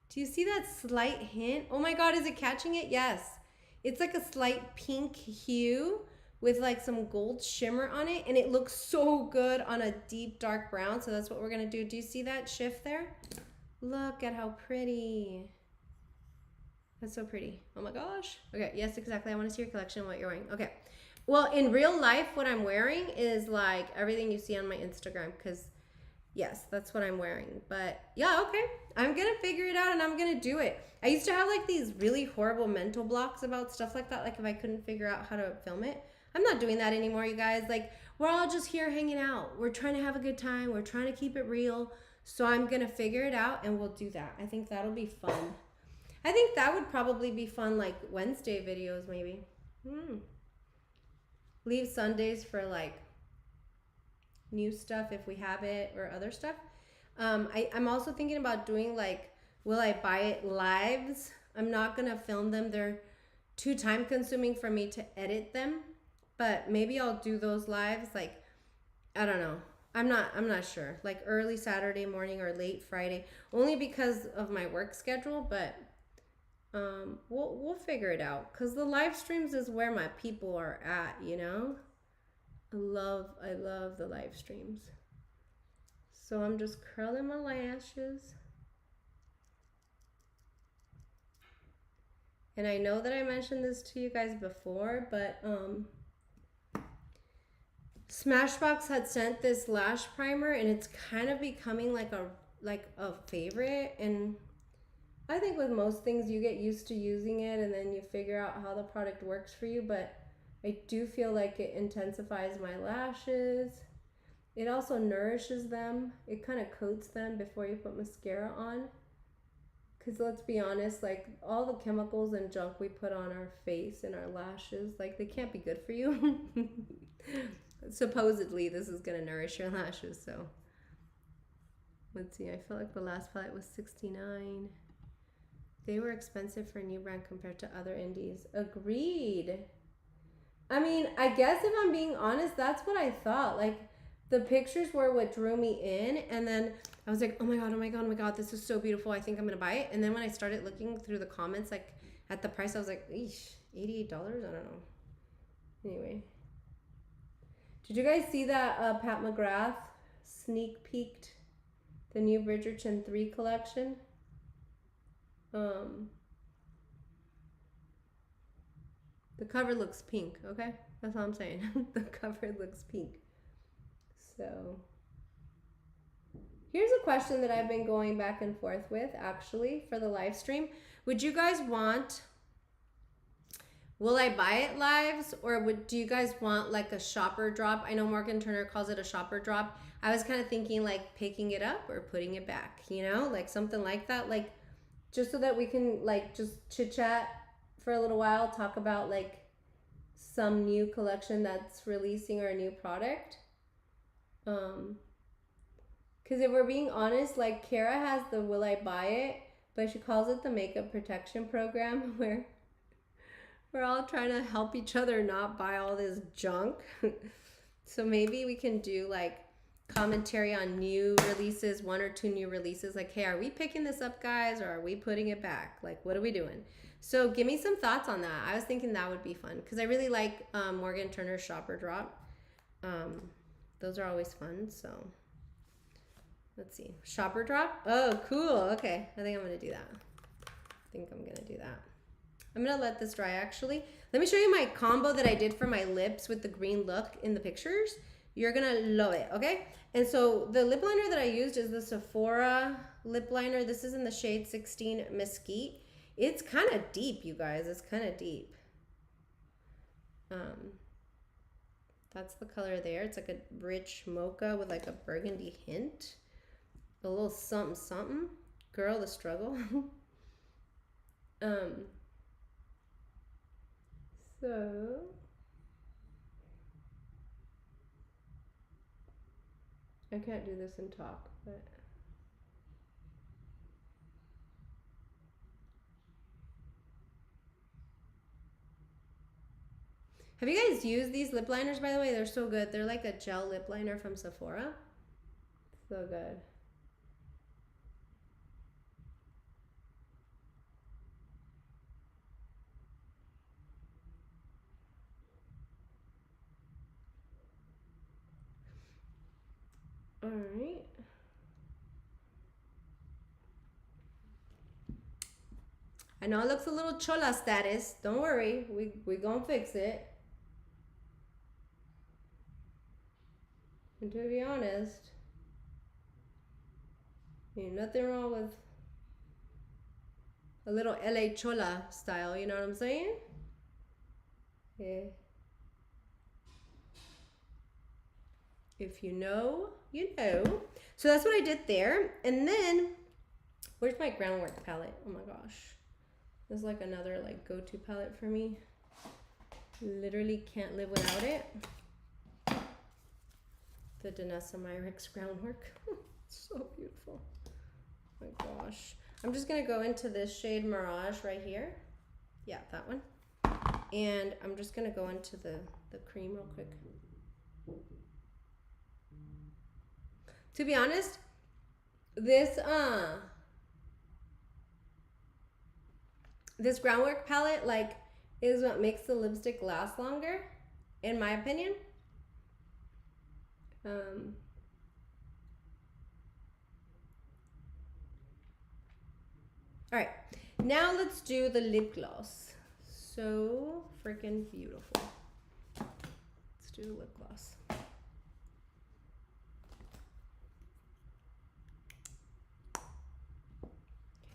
Do you see that slight hint? Oh my God, is it catching it? Yes. It's like a slight pink hue with like some gold shimmer on it, and it looks so good on a deep dark brown. So that's what we're gonna do. Do you see that shift there? Look at how pretty. That's so pretty. Oh my gosh. Okay, yes, exactly. I want to see your collection, what you're wearing. Okay. Well, in real life, what I'm wearing is like everything you see on my Instagram, because Yes, that's what I'm wearing. But yeah, okay. I'm gonna figure it out and I'm gonna do it. I used to have like these really horrible mental blocks about stuff like that. Like if I couldn't figure out how to film it. I'm not doing that anymore, you guys. Like we're all just here hanging out. We're trying to have a good time. We're trying to keep it real. So I'm gonna figure it out and we'll do that. I think that'll be fun. I think that would probably be fun, like Wednesday videos maybe. Leave Sundays for like new stuff if we have it or other stuff. I'm also thinking about doing like will I buy it lives. I'm not gonna film them. They're too time consuming for me to edit them, but maybe I'll do those lives. Like I don't know, I'm not sure, like early Saturday morning or late Friday, only because of my work schedule. But we'll figure it out, because the live streams is where my people are at, you know. I love the live streams. So I'm just curling my lashes. And I know that I mentioned this to you guys before, but Smashbox had sent this lash primer and it's kind of becoming like a favorite. And I think with most things you get used to using it and then you figure out how the product works for you, but I do feel like it intensifies my lashes. It also nourishes them. It kind of coats them before you put mascara on. Because let's be honest, like all the chemicals and junk we put on our face and our lashes, like they can't be good for you. Supposedly this is going to nourish your lashes. So let's see, I feel like the last palette was $69. They were expensive for a new brand compared to other indies. Agreed. I mean, I guess if I'm being honest, that's what I thought. Like, the pictures were what drew me in, and then I was like, oh my god, oh my god, oh my god, this is so beautiful. I think I'm gonna buy it. And then when I started looking through the comments, like, at the price, I was like, eesh, $88? I don't know. Anyway. Did you guys see that Pat McGrath sneak peeked the new Bridgerton 3 collection? The cover looks pink, okay? That's all I'm saying. The cover looks pink. So, here's a question that I've been going back and forth with, actually, for the live stream. Would you guys want, will I buy it lives, or do you guys want like a shopper drop? I know Morgan Turner calls it a shopper drop. I was kind of thinking like picking it up or putting it back, you know? Like something like that, like just so that we can like just chit chat for a little while, talk about like some new collection that's releasing or a new product. Because if we're being honest, like Kara has the will I buy it, but she calls it the makeup protection program, where we're all trying to help each other not buy all this junk. So maybe we can do like commentary on new releases, 1 or 2 new releases, like, hey, are we picking this up, guys, or are we putting it back? Like, what are we doing? So give me some thoughts on that. I was thinking that would be fun, because I really like Morgan Turner's shopper drop. Those are always fun. So let's see, shopper drop. Oh, cool. Okay, I think I'm gonna do that. I'm gonna let this dry. Actually, let me show you my combo that I did for my lips with the green look in the pictures. You're gonna love it, okay? And so the lip liner that I used is the Sephora lip liner. This is in the shade 16 Mesquite. It's kind of deep, you guys. It's kind of deep. That's the color there. It's like a rich mocha with like a burgundy hint. A little something something. Girl, the struggle. So I can't do this and talk, but have you guys used these lip liners, by the way? They're so good. They're like a gel lip liner from Sephora. So good. All right. I know it looks a little chola status. Don't worry. We gonna fix it. And to be honest, Ain't nothing wrong with a little LA Chola style, you know what I'm saying? Yeah. If you know, you know. So that's what I did there. And then, where's my groundwork palette? Oh my gosh. This is like another like go-to palette for me. Literally can't live without it. The Danessa Myricks groundwork. It's so beautiful. Oh my gosh. I'm just gonna go into this shade Mirage right here. Yeah, that one. And I'm just gonna go into the cream real quick. To be honest, this groundwork palette like is what makes the lipstick last longer, in my opinion. All right, now let's do the lip gloss. So freaking beautiful. Let's do the lip gloss.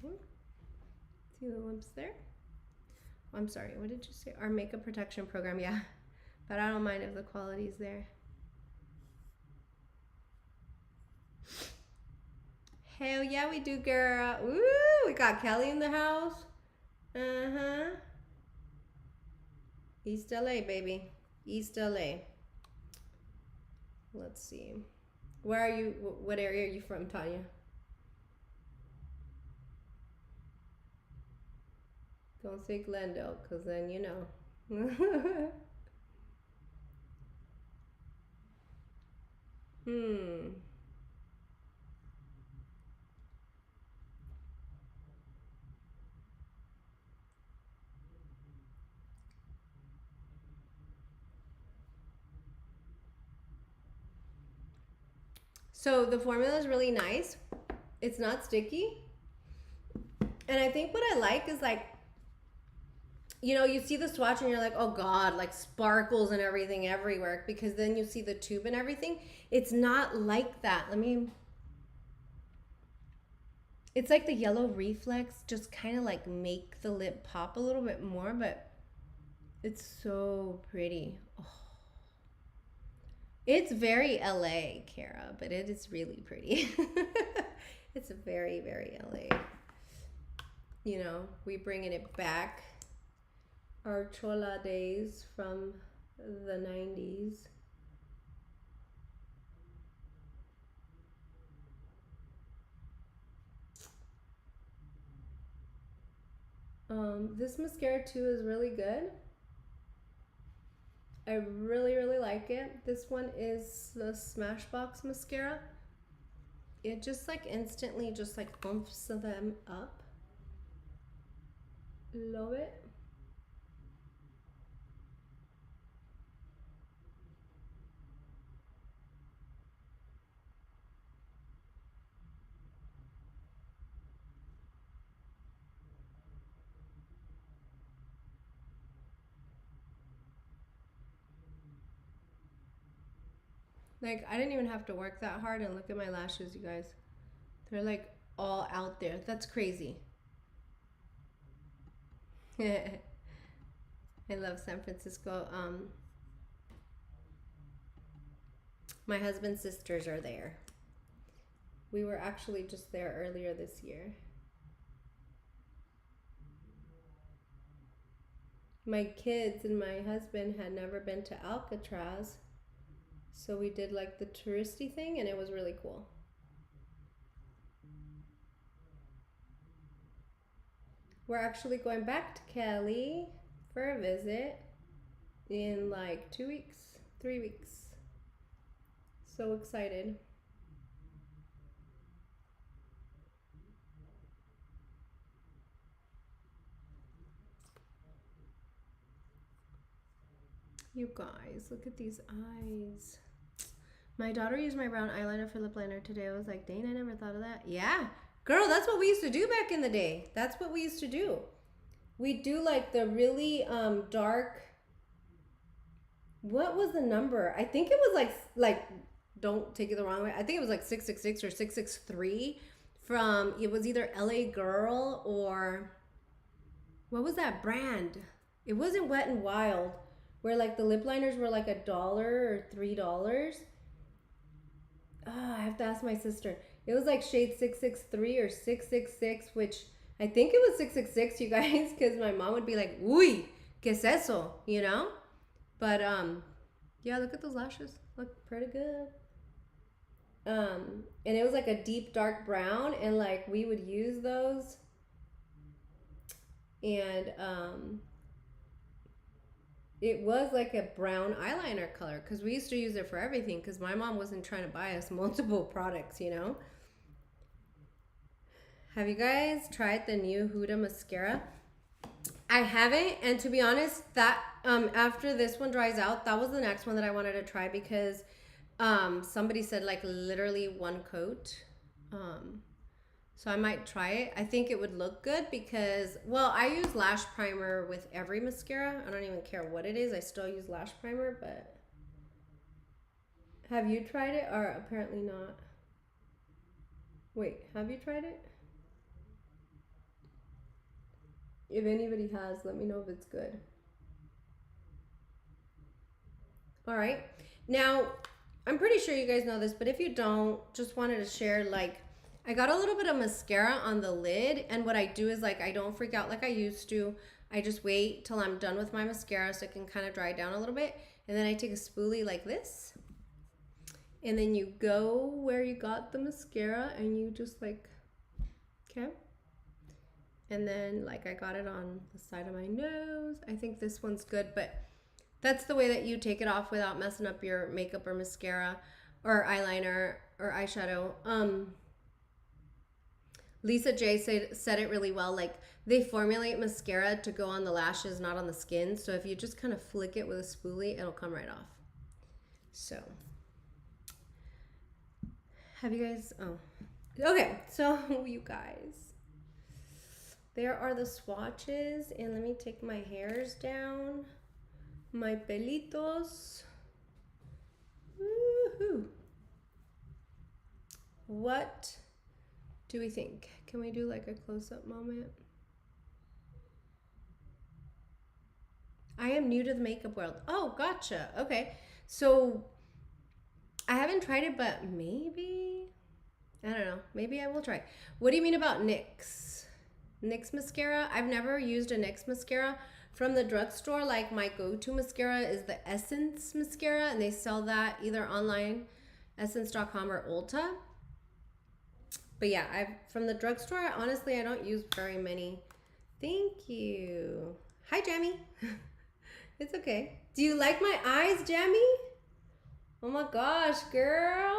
Okay. See the lips there? Oh, I'm sorry, what did you say? Our makeup protection program, yeah. But I don't mind if the quality's there. Hell yeah, we do, girl. Ooh, we got Kelly in the house. Uh-huh. East LA, baby. East LA. Let's see. Where are you? What area are you from, Tanya? Don't say Glendale, because then you know. So the formula is really nice. It's not sticky. And I think what I like is like, you know, you see the swatch and you're like, oh God, like sparkles and everything everywhere, because then you see the tube and everything. It's not like that. It's like the yellow reflex just kind of like make the lip pop a little bit more, but it's so pretty. Oh. It's very LA, Kara, but it is really pretty. It's very, very LA. You know, we bringing it back. Our Chola days from the 90s. This mascara too is really good. I really, really like it. This one is the Smashbox mascara. It just like instantly just like umphs them up. Love it. Like, I didn't even have to work that hard, and look at my lashes, you guys. They're like all out there. That's crazy. I love San Francisco. My husband's sisters are there. We were actually just there earlier this year. My kids and my husband had never been to Alcatraz, so we did like the touristy thing, and it was really cool. We're actually going back to Cali for a visit in like 2 weeks, 3 weeks. So excited. You guys, look at these eyes. My daughter used my brown eyeliner for lip liner today. I was like, dang, I never thought of that. Yeah, girl, that's what we used to do back in the day. That's what we used to do. We do like the really dark, what was the number? I think it was like, don't take it the wrong way. I think it was like 666 or 663 from, it was either LA Girl or, what was that brand? It wasn't Wet and Wild, where like the lip liners were like $1 or $3. Oh, I have to ask my sister. It was like shade 663 or 666, which I think it was 666, you guys, because my mom would be like, uy, ¿qué es eso? You know? But, yeah, look at those lashes. Look pretty good. And it was like a deep dark brown, and like we would use those. And, it was like a brown eyeliner color because we used to use it for everything because my mom wasn't trying to buy us multiple products, you know? Have you guys tried the new Huda mascara? I haven't, and to be honest, that after this one dries out, that was the next one that I wanted to try because somebody said like literally one coat. So I might try it. I think it would look good because, well, I use lash primer with every mascara. I don't even care what it is. I still use lash primer, but have you tried it? Or apparently not. Wait, have you tried it? If anybody has, let me know if it's good. All right. Now, I'm pretty sure you guys know this, but if you don't, just wanted to share, like, I got a little bit of mascara on the lid, and what I do is like I don't freak out like I used to. I just wait till I'm done with my mascara so it can kind of dry down a little bit, and then I take a spoolie like this, and then you go where you got the mascara and you just like, okay, and then like I got it on the side of my nose. I think this one's good, but that's the way that you take it off without messing up your makeup or mascara or eyeliner or eyeshadow. Lisa J said it really well. Like, they formulate mascara to go on the lashes, not on the skin. So if you just kind of flick it with a spoolie, it'll come right off. So, have you guys, oh, okay. So you guys, there are the swatches, and let me take my hairs down, my pelitos. Woohoo. What do we think? Can we do like a close-up moment? I am new to the makeup world. Oh, gotcha. Okay. So I haven't tried it, but maybe, I don't know. Maybe I will try. What do you mean about NYX? NYX mascara? I've never used a NYX mascara. From the drugstore, like my go-to mascara is the Essence mascara, and they sell that either online, essence.com or Ulta. But yeah, from the drugstore, honestly, I don't use very many. Thank you. Hi, Jamie. It's okay. Do you like my eyes, Jamie? Oh my gosh, girl.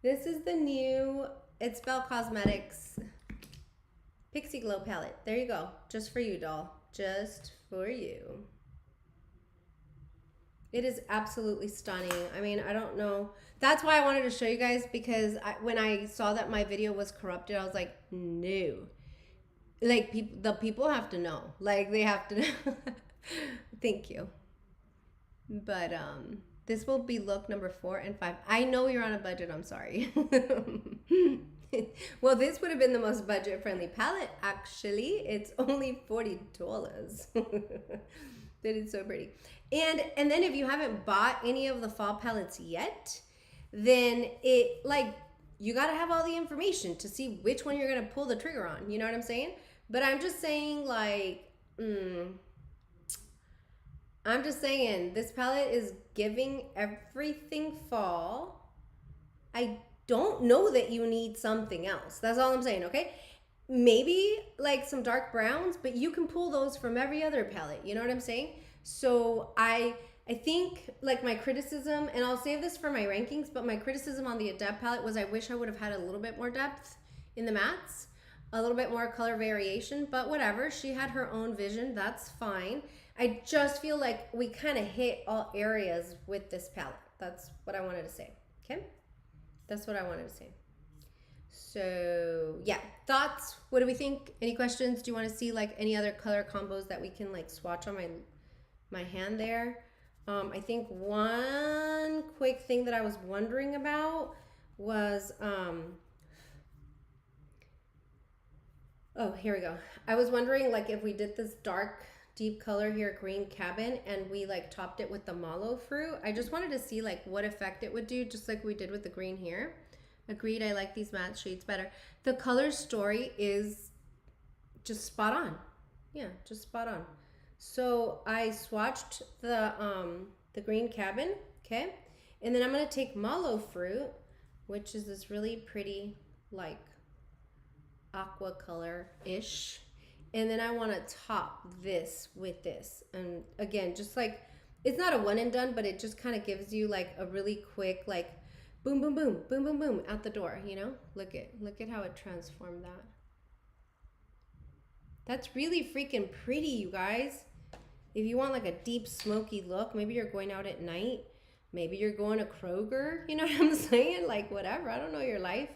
This is the new Itsbel Cosmetics Pixie Glow Palette. There you go. Just for you, doll. Just for you. It is absolutely stunning. I mean, I don't know. That's why I wanted to show you guys, because when I saw that my video was corrupted, I was like, no. Like, the people have to know. Like, they have to know. Thank you. But this will be look number 4 and 5. I know you're on a budget. I'm sorry. Well, this would have been the most budget-friendly palette, actually. It's only $40. That is so pretty. And then if you haven't bought any of the fall palettes yet, then it, like, you got to have all the information to see which one you're going to pull the trigger on. You know what I'm saying? But I'm just saying, like, I'm just saying this palette is giving everything fall. I don't know that you need something else. That's all I'm saying, okay? Maybe like some dark browns, but you can pull those from every other palette. You know what I'm saying? So I think, like, my criticism, and I'll save this for my rankings, but my criticism on the Adept palette was I wish I would have had a little bit more depth in the mattes, a little bit more color variation, but whatever. She had her own vision. That's fine. I just feel like we kind of hit all areas with this palette. That's what I wanted to say, okay? That's what I wanted to say. So yeah, thoughts? What do we think? Any questions? Do you want to see like any other color combos that we can like swatch on my hand there? I think one quick thing that I was wondering about was Oh, here we go. I was wondering like if we did this dark deep color here, green cabin, and we like topped it with the mallow fruit. I just wanted to see like what effect it would do, just like we did with the green here. Agreed, I like these matte shades better. The color story is just spot on. Yeah, just spot on. So I swatched the green cabin, okay? And then I'm gonna take mallow fruit, which is this really pretty like aqua color-ish. And then I want to top this with this. And again, just like, it's not a one and done, but it just kind of gives you like a really quick, like boom, boom, boom, boom, boom, boom out the door, you know? Look at how it transformed that. That's really freaking pretty, you guys. If you want like a deep smoky look, maybe you're going out at night, maybe you're going to Kroger, you know what I'm saying? Like whatever, I don't know your life.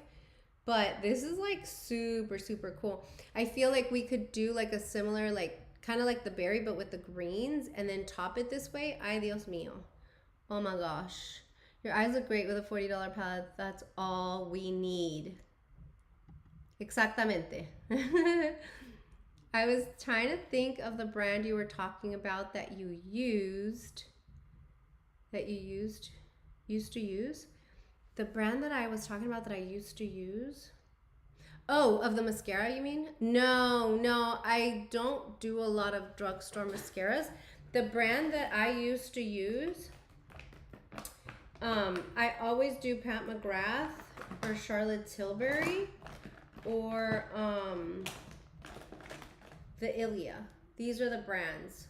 But this is like super, super cool. I feel like we could do like a similar, like kind of like the berry, but with the greens and then top it this way. Ay, Dios mío. Oh my gosh. Your eyes look great with a $40 palette. That's all we need. Exactamente. I was trying to think of the brand you were talking about that you used, used to use. The brand that I was talking about that I used to use. Oh, of the mascara, you mean? No, I don't do a lot of drugstore mascaras. The brand that I used to use, I always do Pat McGrath or Charlotte Tilbury or the Ilia. These are the brands.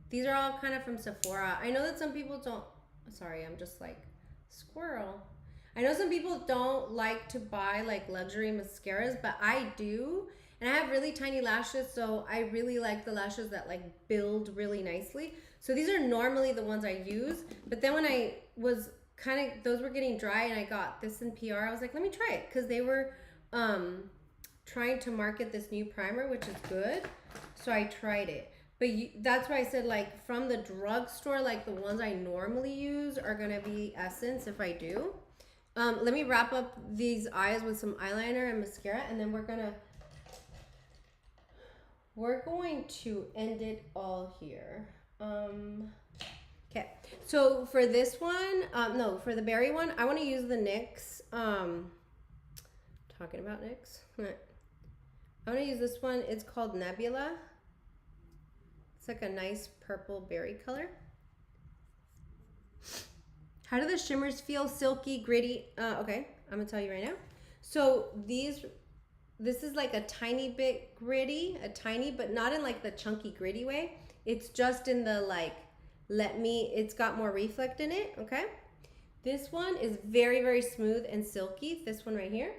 These are all kind of from Sephora. I know that some people don't, sorry, I'm just like, squirrel. I know some people don't like to buy like luxury mascaras, but I do. And I have really tiny lashes, so I really like the lashes that like build really nicely. So these are normally the ones I use. But then when I was kind of, those were getting dry and I got this in PR, I was like, let me try it. Because they were trying to market this new primer, which is good. So I tried it. But that's why I said like from the drugstore, like the ones I normally use are going to be Essence if I do. Let me wrap up these eyes with some eyeliner and mascara, and then we're going to end it all here. Okay, so for this one, no, for the berry one, I want to use the NYX. Talking about NYX. I want to use this one. It's called Nebula. It's like a nice purple berry color. How do the shimmers feel? Silky, gritty. Okay, I'm gonna tell you right now. So this is like a tiny bit gritty, but not in like the chunky gritty way. It's just in the like, it's got more reflect in it, okay? This one is very, very smooth and silky. This one right here.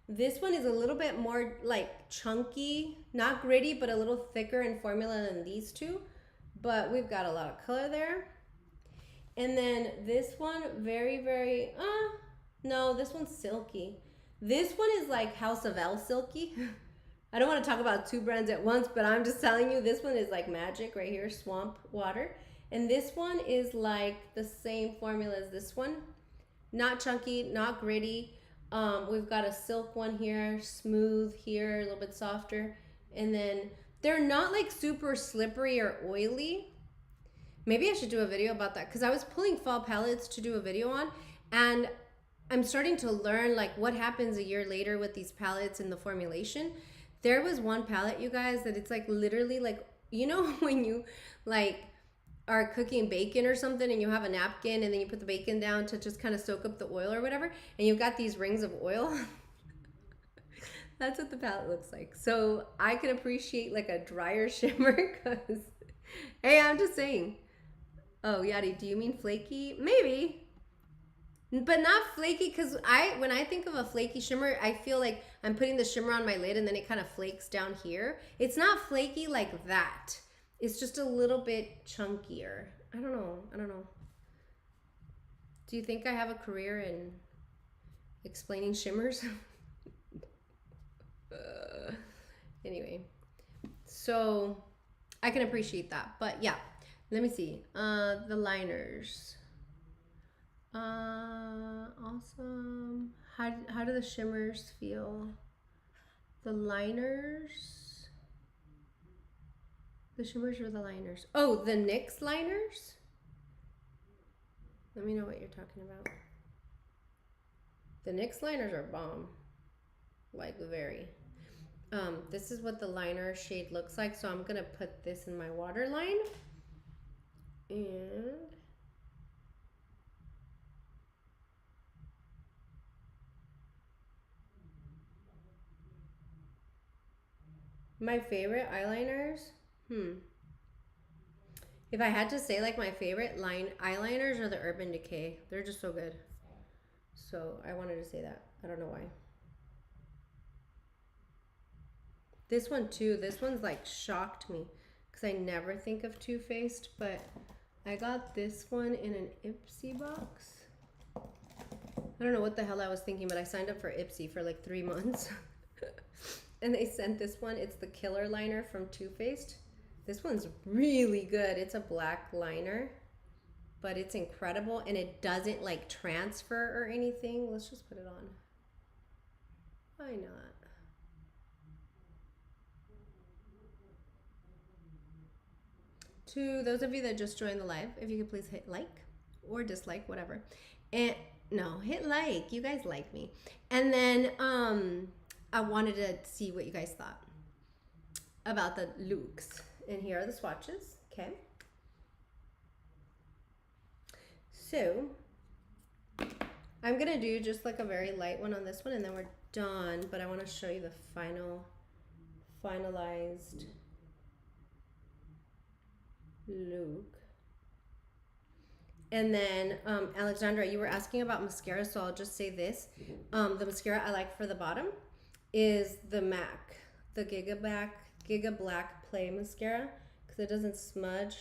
This one is a little bit more like chunky, not gritty, but a little thicker in formula than these two. But we've got a lot of color there. And then this one, very, very, no, this one's silky. This one is like House of L silky. I don't want to talk about two brands at once, but I'm just telling you, this one is like magic right here, Swamp Water. And this one is like the same formula as this one. Not chunky, not gritty. We've got a silk one here, smooth here, a little bit softer. And then they're not like super slippery or oily. Maybe I should do a video about that because I was pulling fall palettes to do a video on, and I'm starting to learn like what happens a year later with these palettes and the formulation. There was one palette, you guys, that it's like literally like, you know, when you like are cooking bacon or something and you have a napkin and then you put the bacon down to just kind of soak up the oil or whatever, and you've got these rings of oil. That's what the palette looks like. So I can appreciate like a drier shimmer because, hey, I'm just saying. Oh, Yadi, do you mean flaky? Maybe. But not flaky, because when I think of a flaky shimmer, I feel like I'm putting the shimmer on my lid and then it kind of flakes down here. It's not flaky like that. It's just a little bit chunkier. I don't know. Do you think I have a career in explaining shimmers? Anyway, so I can appreciate that. But yeah, let me see. The liners. Awesome. How do the shimmers feel? The liners. The shimmers or the liners? Oh, the NYX liners? Let me know what you're talking about. The NYX liners are bomb. Like, very. This is what the liner shade looks like. So I'm going to put this in my waterline. And my favorite eyeliners? If I had to say like my favorite eyeliners are the Urban Decay. They're just so good. So I wanted to say that. I don't know why. This one too, this one's like shocked me because I never think of Too Faced, but I got this one in an Ipsy box. I don't know what the hell I was thinking, but I signed up for Ipsy for like 3 months. And they sent this one. It's the Killer Liner from Too Faced. This one's really good. It's a black liner, but it's incredible and it doesn't like transfer or anything. Let's just put it on. Why not? To those of you that just joined the live, if you could please hit like or dislike, whatever. And no, hit like. You guys like me. And then I wanted to see what you guys thought about the looks. And here are the swatches, okay? So I'm gonna do just like a very light one on this one and then we're done, but I wanna show you the finalized look. And then Alexandra, you were asking about mascara, so I'll just say this. The mascara I like for the bottom is the MAC, the Giga Black Play mascara, because it doesn't smudge.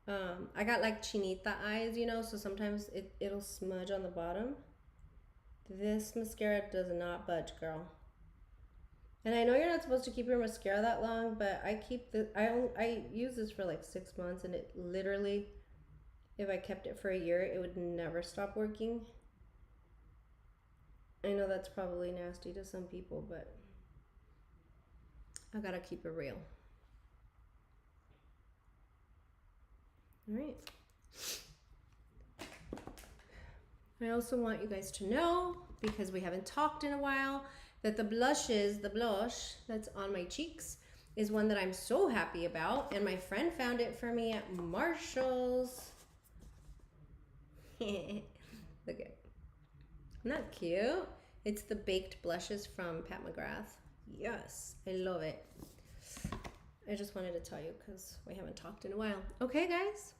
I got like chinita eyes, you know, so sometimes it'll smudge on the bottom. This mascara does not budge, girl. And I know you're not supposed to keep your mascara that long, but I keep the I use this for like 6 months, and it literally, if I kept it for a year, it would never stop working. I know that's probably nasty to some people, but I gotta keep it real. All right. I also want you guys to know, because we haven't talked in a while, that the blush that's on my cheeks is one that I'm so happy about, and my friend found it for me at Marshall's. Look at it. Isn't that cute? It's the baked blushes from Pat McGrath. Yes, I love it. I just wanted to tell you because we haven't talked in a while. Okay, guys,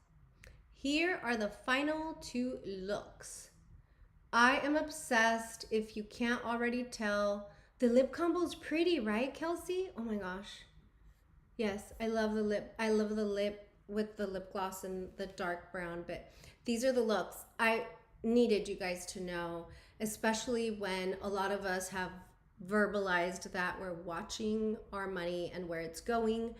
here are the final 2 looks. I am obsessed. If you can't already tell, the lip combo's pretty, right, Kelsey? Oh my gosh. Yes, I love the lip. I love the lip with the lip gloss and the dark brown, but these are the looks I needed you guys to know, especially when a lot of us have verbalized that we're watching our money and where it's going.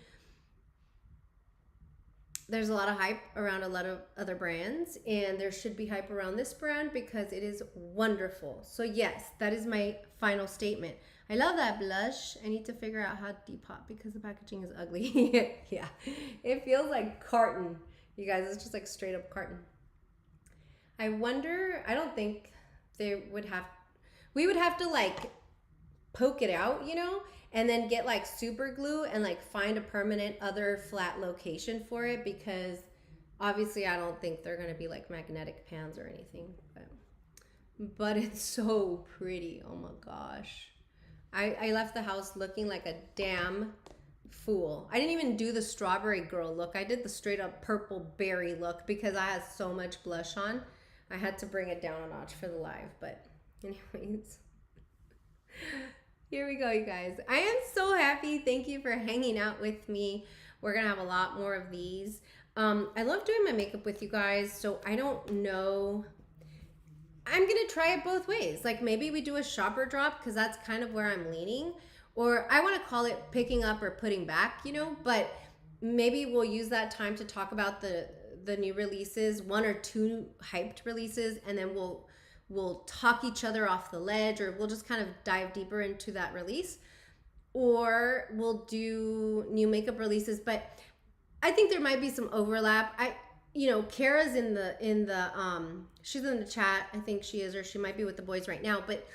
There's a lot of hype around a lot of other brands, and there should be hype around this brand because it is wonderful. So yes, that is my final statement. I love that blush. I need to figure out how to depop because the packaging is ugly. Yeah, it feels like carton, you guys. It's just like straight up carton. I wonder, I don't think we would have to like poke it out, you know, and then get like super glue and like find a permanent other flat location for it, because obviously I don't think they're gonna be like magnetic pans or anything, but it's so pretty. Oh my gosh, I left the house looking like a damn fool. I didn't even do the strawberry girl look. I did the straight up purple berry look because I had so much blush on. I had to bring it down a notch for the live, but anyways. Here we go, you guys. I am so happy. Thank you for hanging out with me. We're gonna have a lot more of these. I love doing my makeup with you guys, so I don't know. I'm gonna try it both ways. Like maybe we do a shopper drop because that's kind of where I'm leaning, or I want to call it picking up or putting back, you know, but maybe we'll use that time to talk about the new releases, 1 or 2 hyped releases, and then we'll talk each other off the ledge, or we'll just kind of dive deeper into that release. or we'll do new makeup releases. But I think there might be some overlap. Kara's in the she's in the chat. I think she is, or she might be with the boys right now, but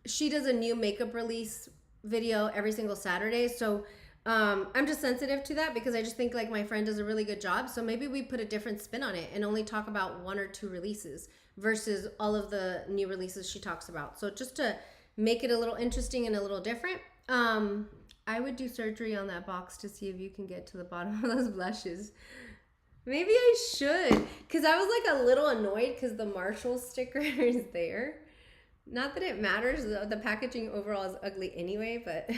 she does a new makeup release video every single Saturday. So I'm just sensitive to that because I just think like my friend does a really good job. So maybe we put a different spin on it and only talk about 1 or 2 releases versus all of the new releases she talks about. So just to make it a little interesting and a little different, I would do surgery on that box to see if you can get to the bottom of those blushes. Maybe I should, because I was like a little annoyed because the Marshall sticker is there. Not that it matters, the packaging overall is ugly anyway, but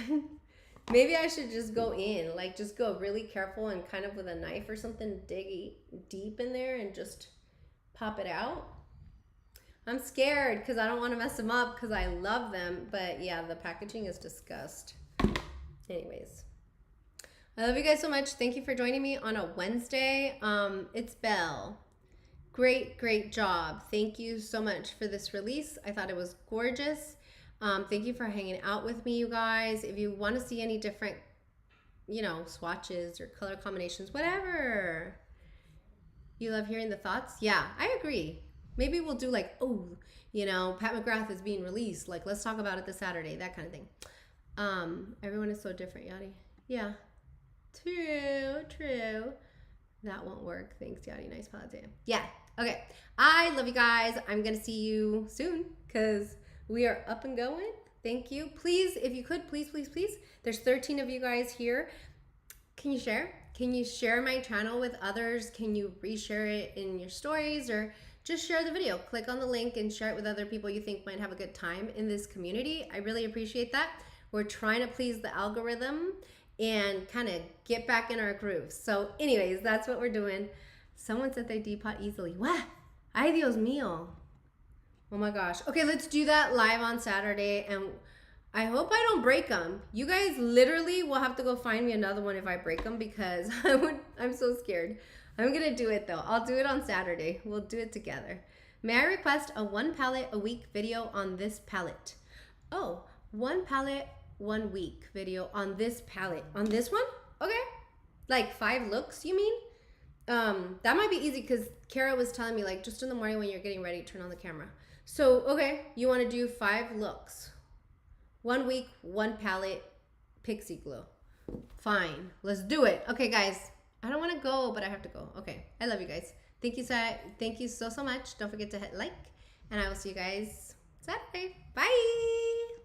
maybe I should just go in, like just go really careful and kind of with a knife or something, dig deep in there and just pop it out. I'm scared because I don't want to mess them up because I love them, but yeah, the packaging is disgust. Anyways, I love you guys so much. Thank you for joining me on a Wednesday. Itsbel, great job. Thank you so much for this release. I thought it was gorgeous. Thank you for hanging out with me, you guys. If you want to see any different, swatches or color combinations, whatever. You love hearing the thoughts? Yeah, I agree. Maybe we'll do like, Pat McGrath is being released. Like, let's talk about it this Saturday, that kind of thing. Everyone is so different, Yadi. Yeah. True. That won't work. Thanks, Yadi. Nice palette day. Yeah. Okay. I love you guys. I'm going to see you soon because we are up and going. Thank you. Please, if you could, please. There's 13 of you guys here. Can you share? Can you share my channel with others? Can you reshare it in your stories or just share the video? Click on the link and share it with other people you think might have a good time in this community. I really appreciate that. We're trying to please the algorithm and kind of get back in our groove. So anyways, that's what we're doing. Someone said they depot easily. What? Ay, Dios mío. Oh my gosh. Okay, let's do that live on Saturday. And I hope I don't break them. You guys literally will have to go find me another one if I break them because I'm so scared. I'm going to do it though. I'll do it on Saturday. We'll do it together. May I request a 1 palette a week video on this palette? Oh, 1 palette 1 week video on this palette. On this one? Okay. Like 5 looks, you mean? That might be easy because Kara was telling me like just in the morning when you're getting ready, turn on the camera. So, okay, you want to do 5 looks. 1 week, 1 palette, Pixie glue. Fine. Let's do it. Okay, guys. I don't want to go, but I have to go. Okay. I love you guys. Thank you so much. Don't forget to hit like, and I will see you guys Saturday. Bye.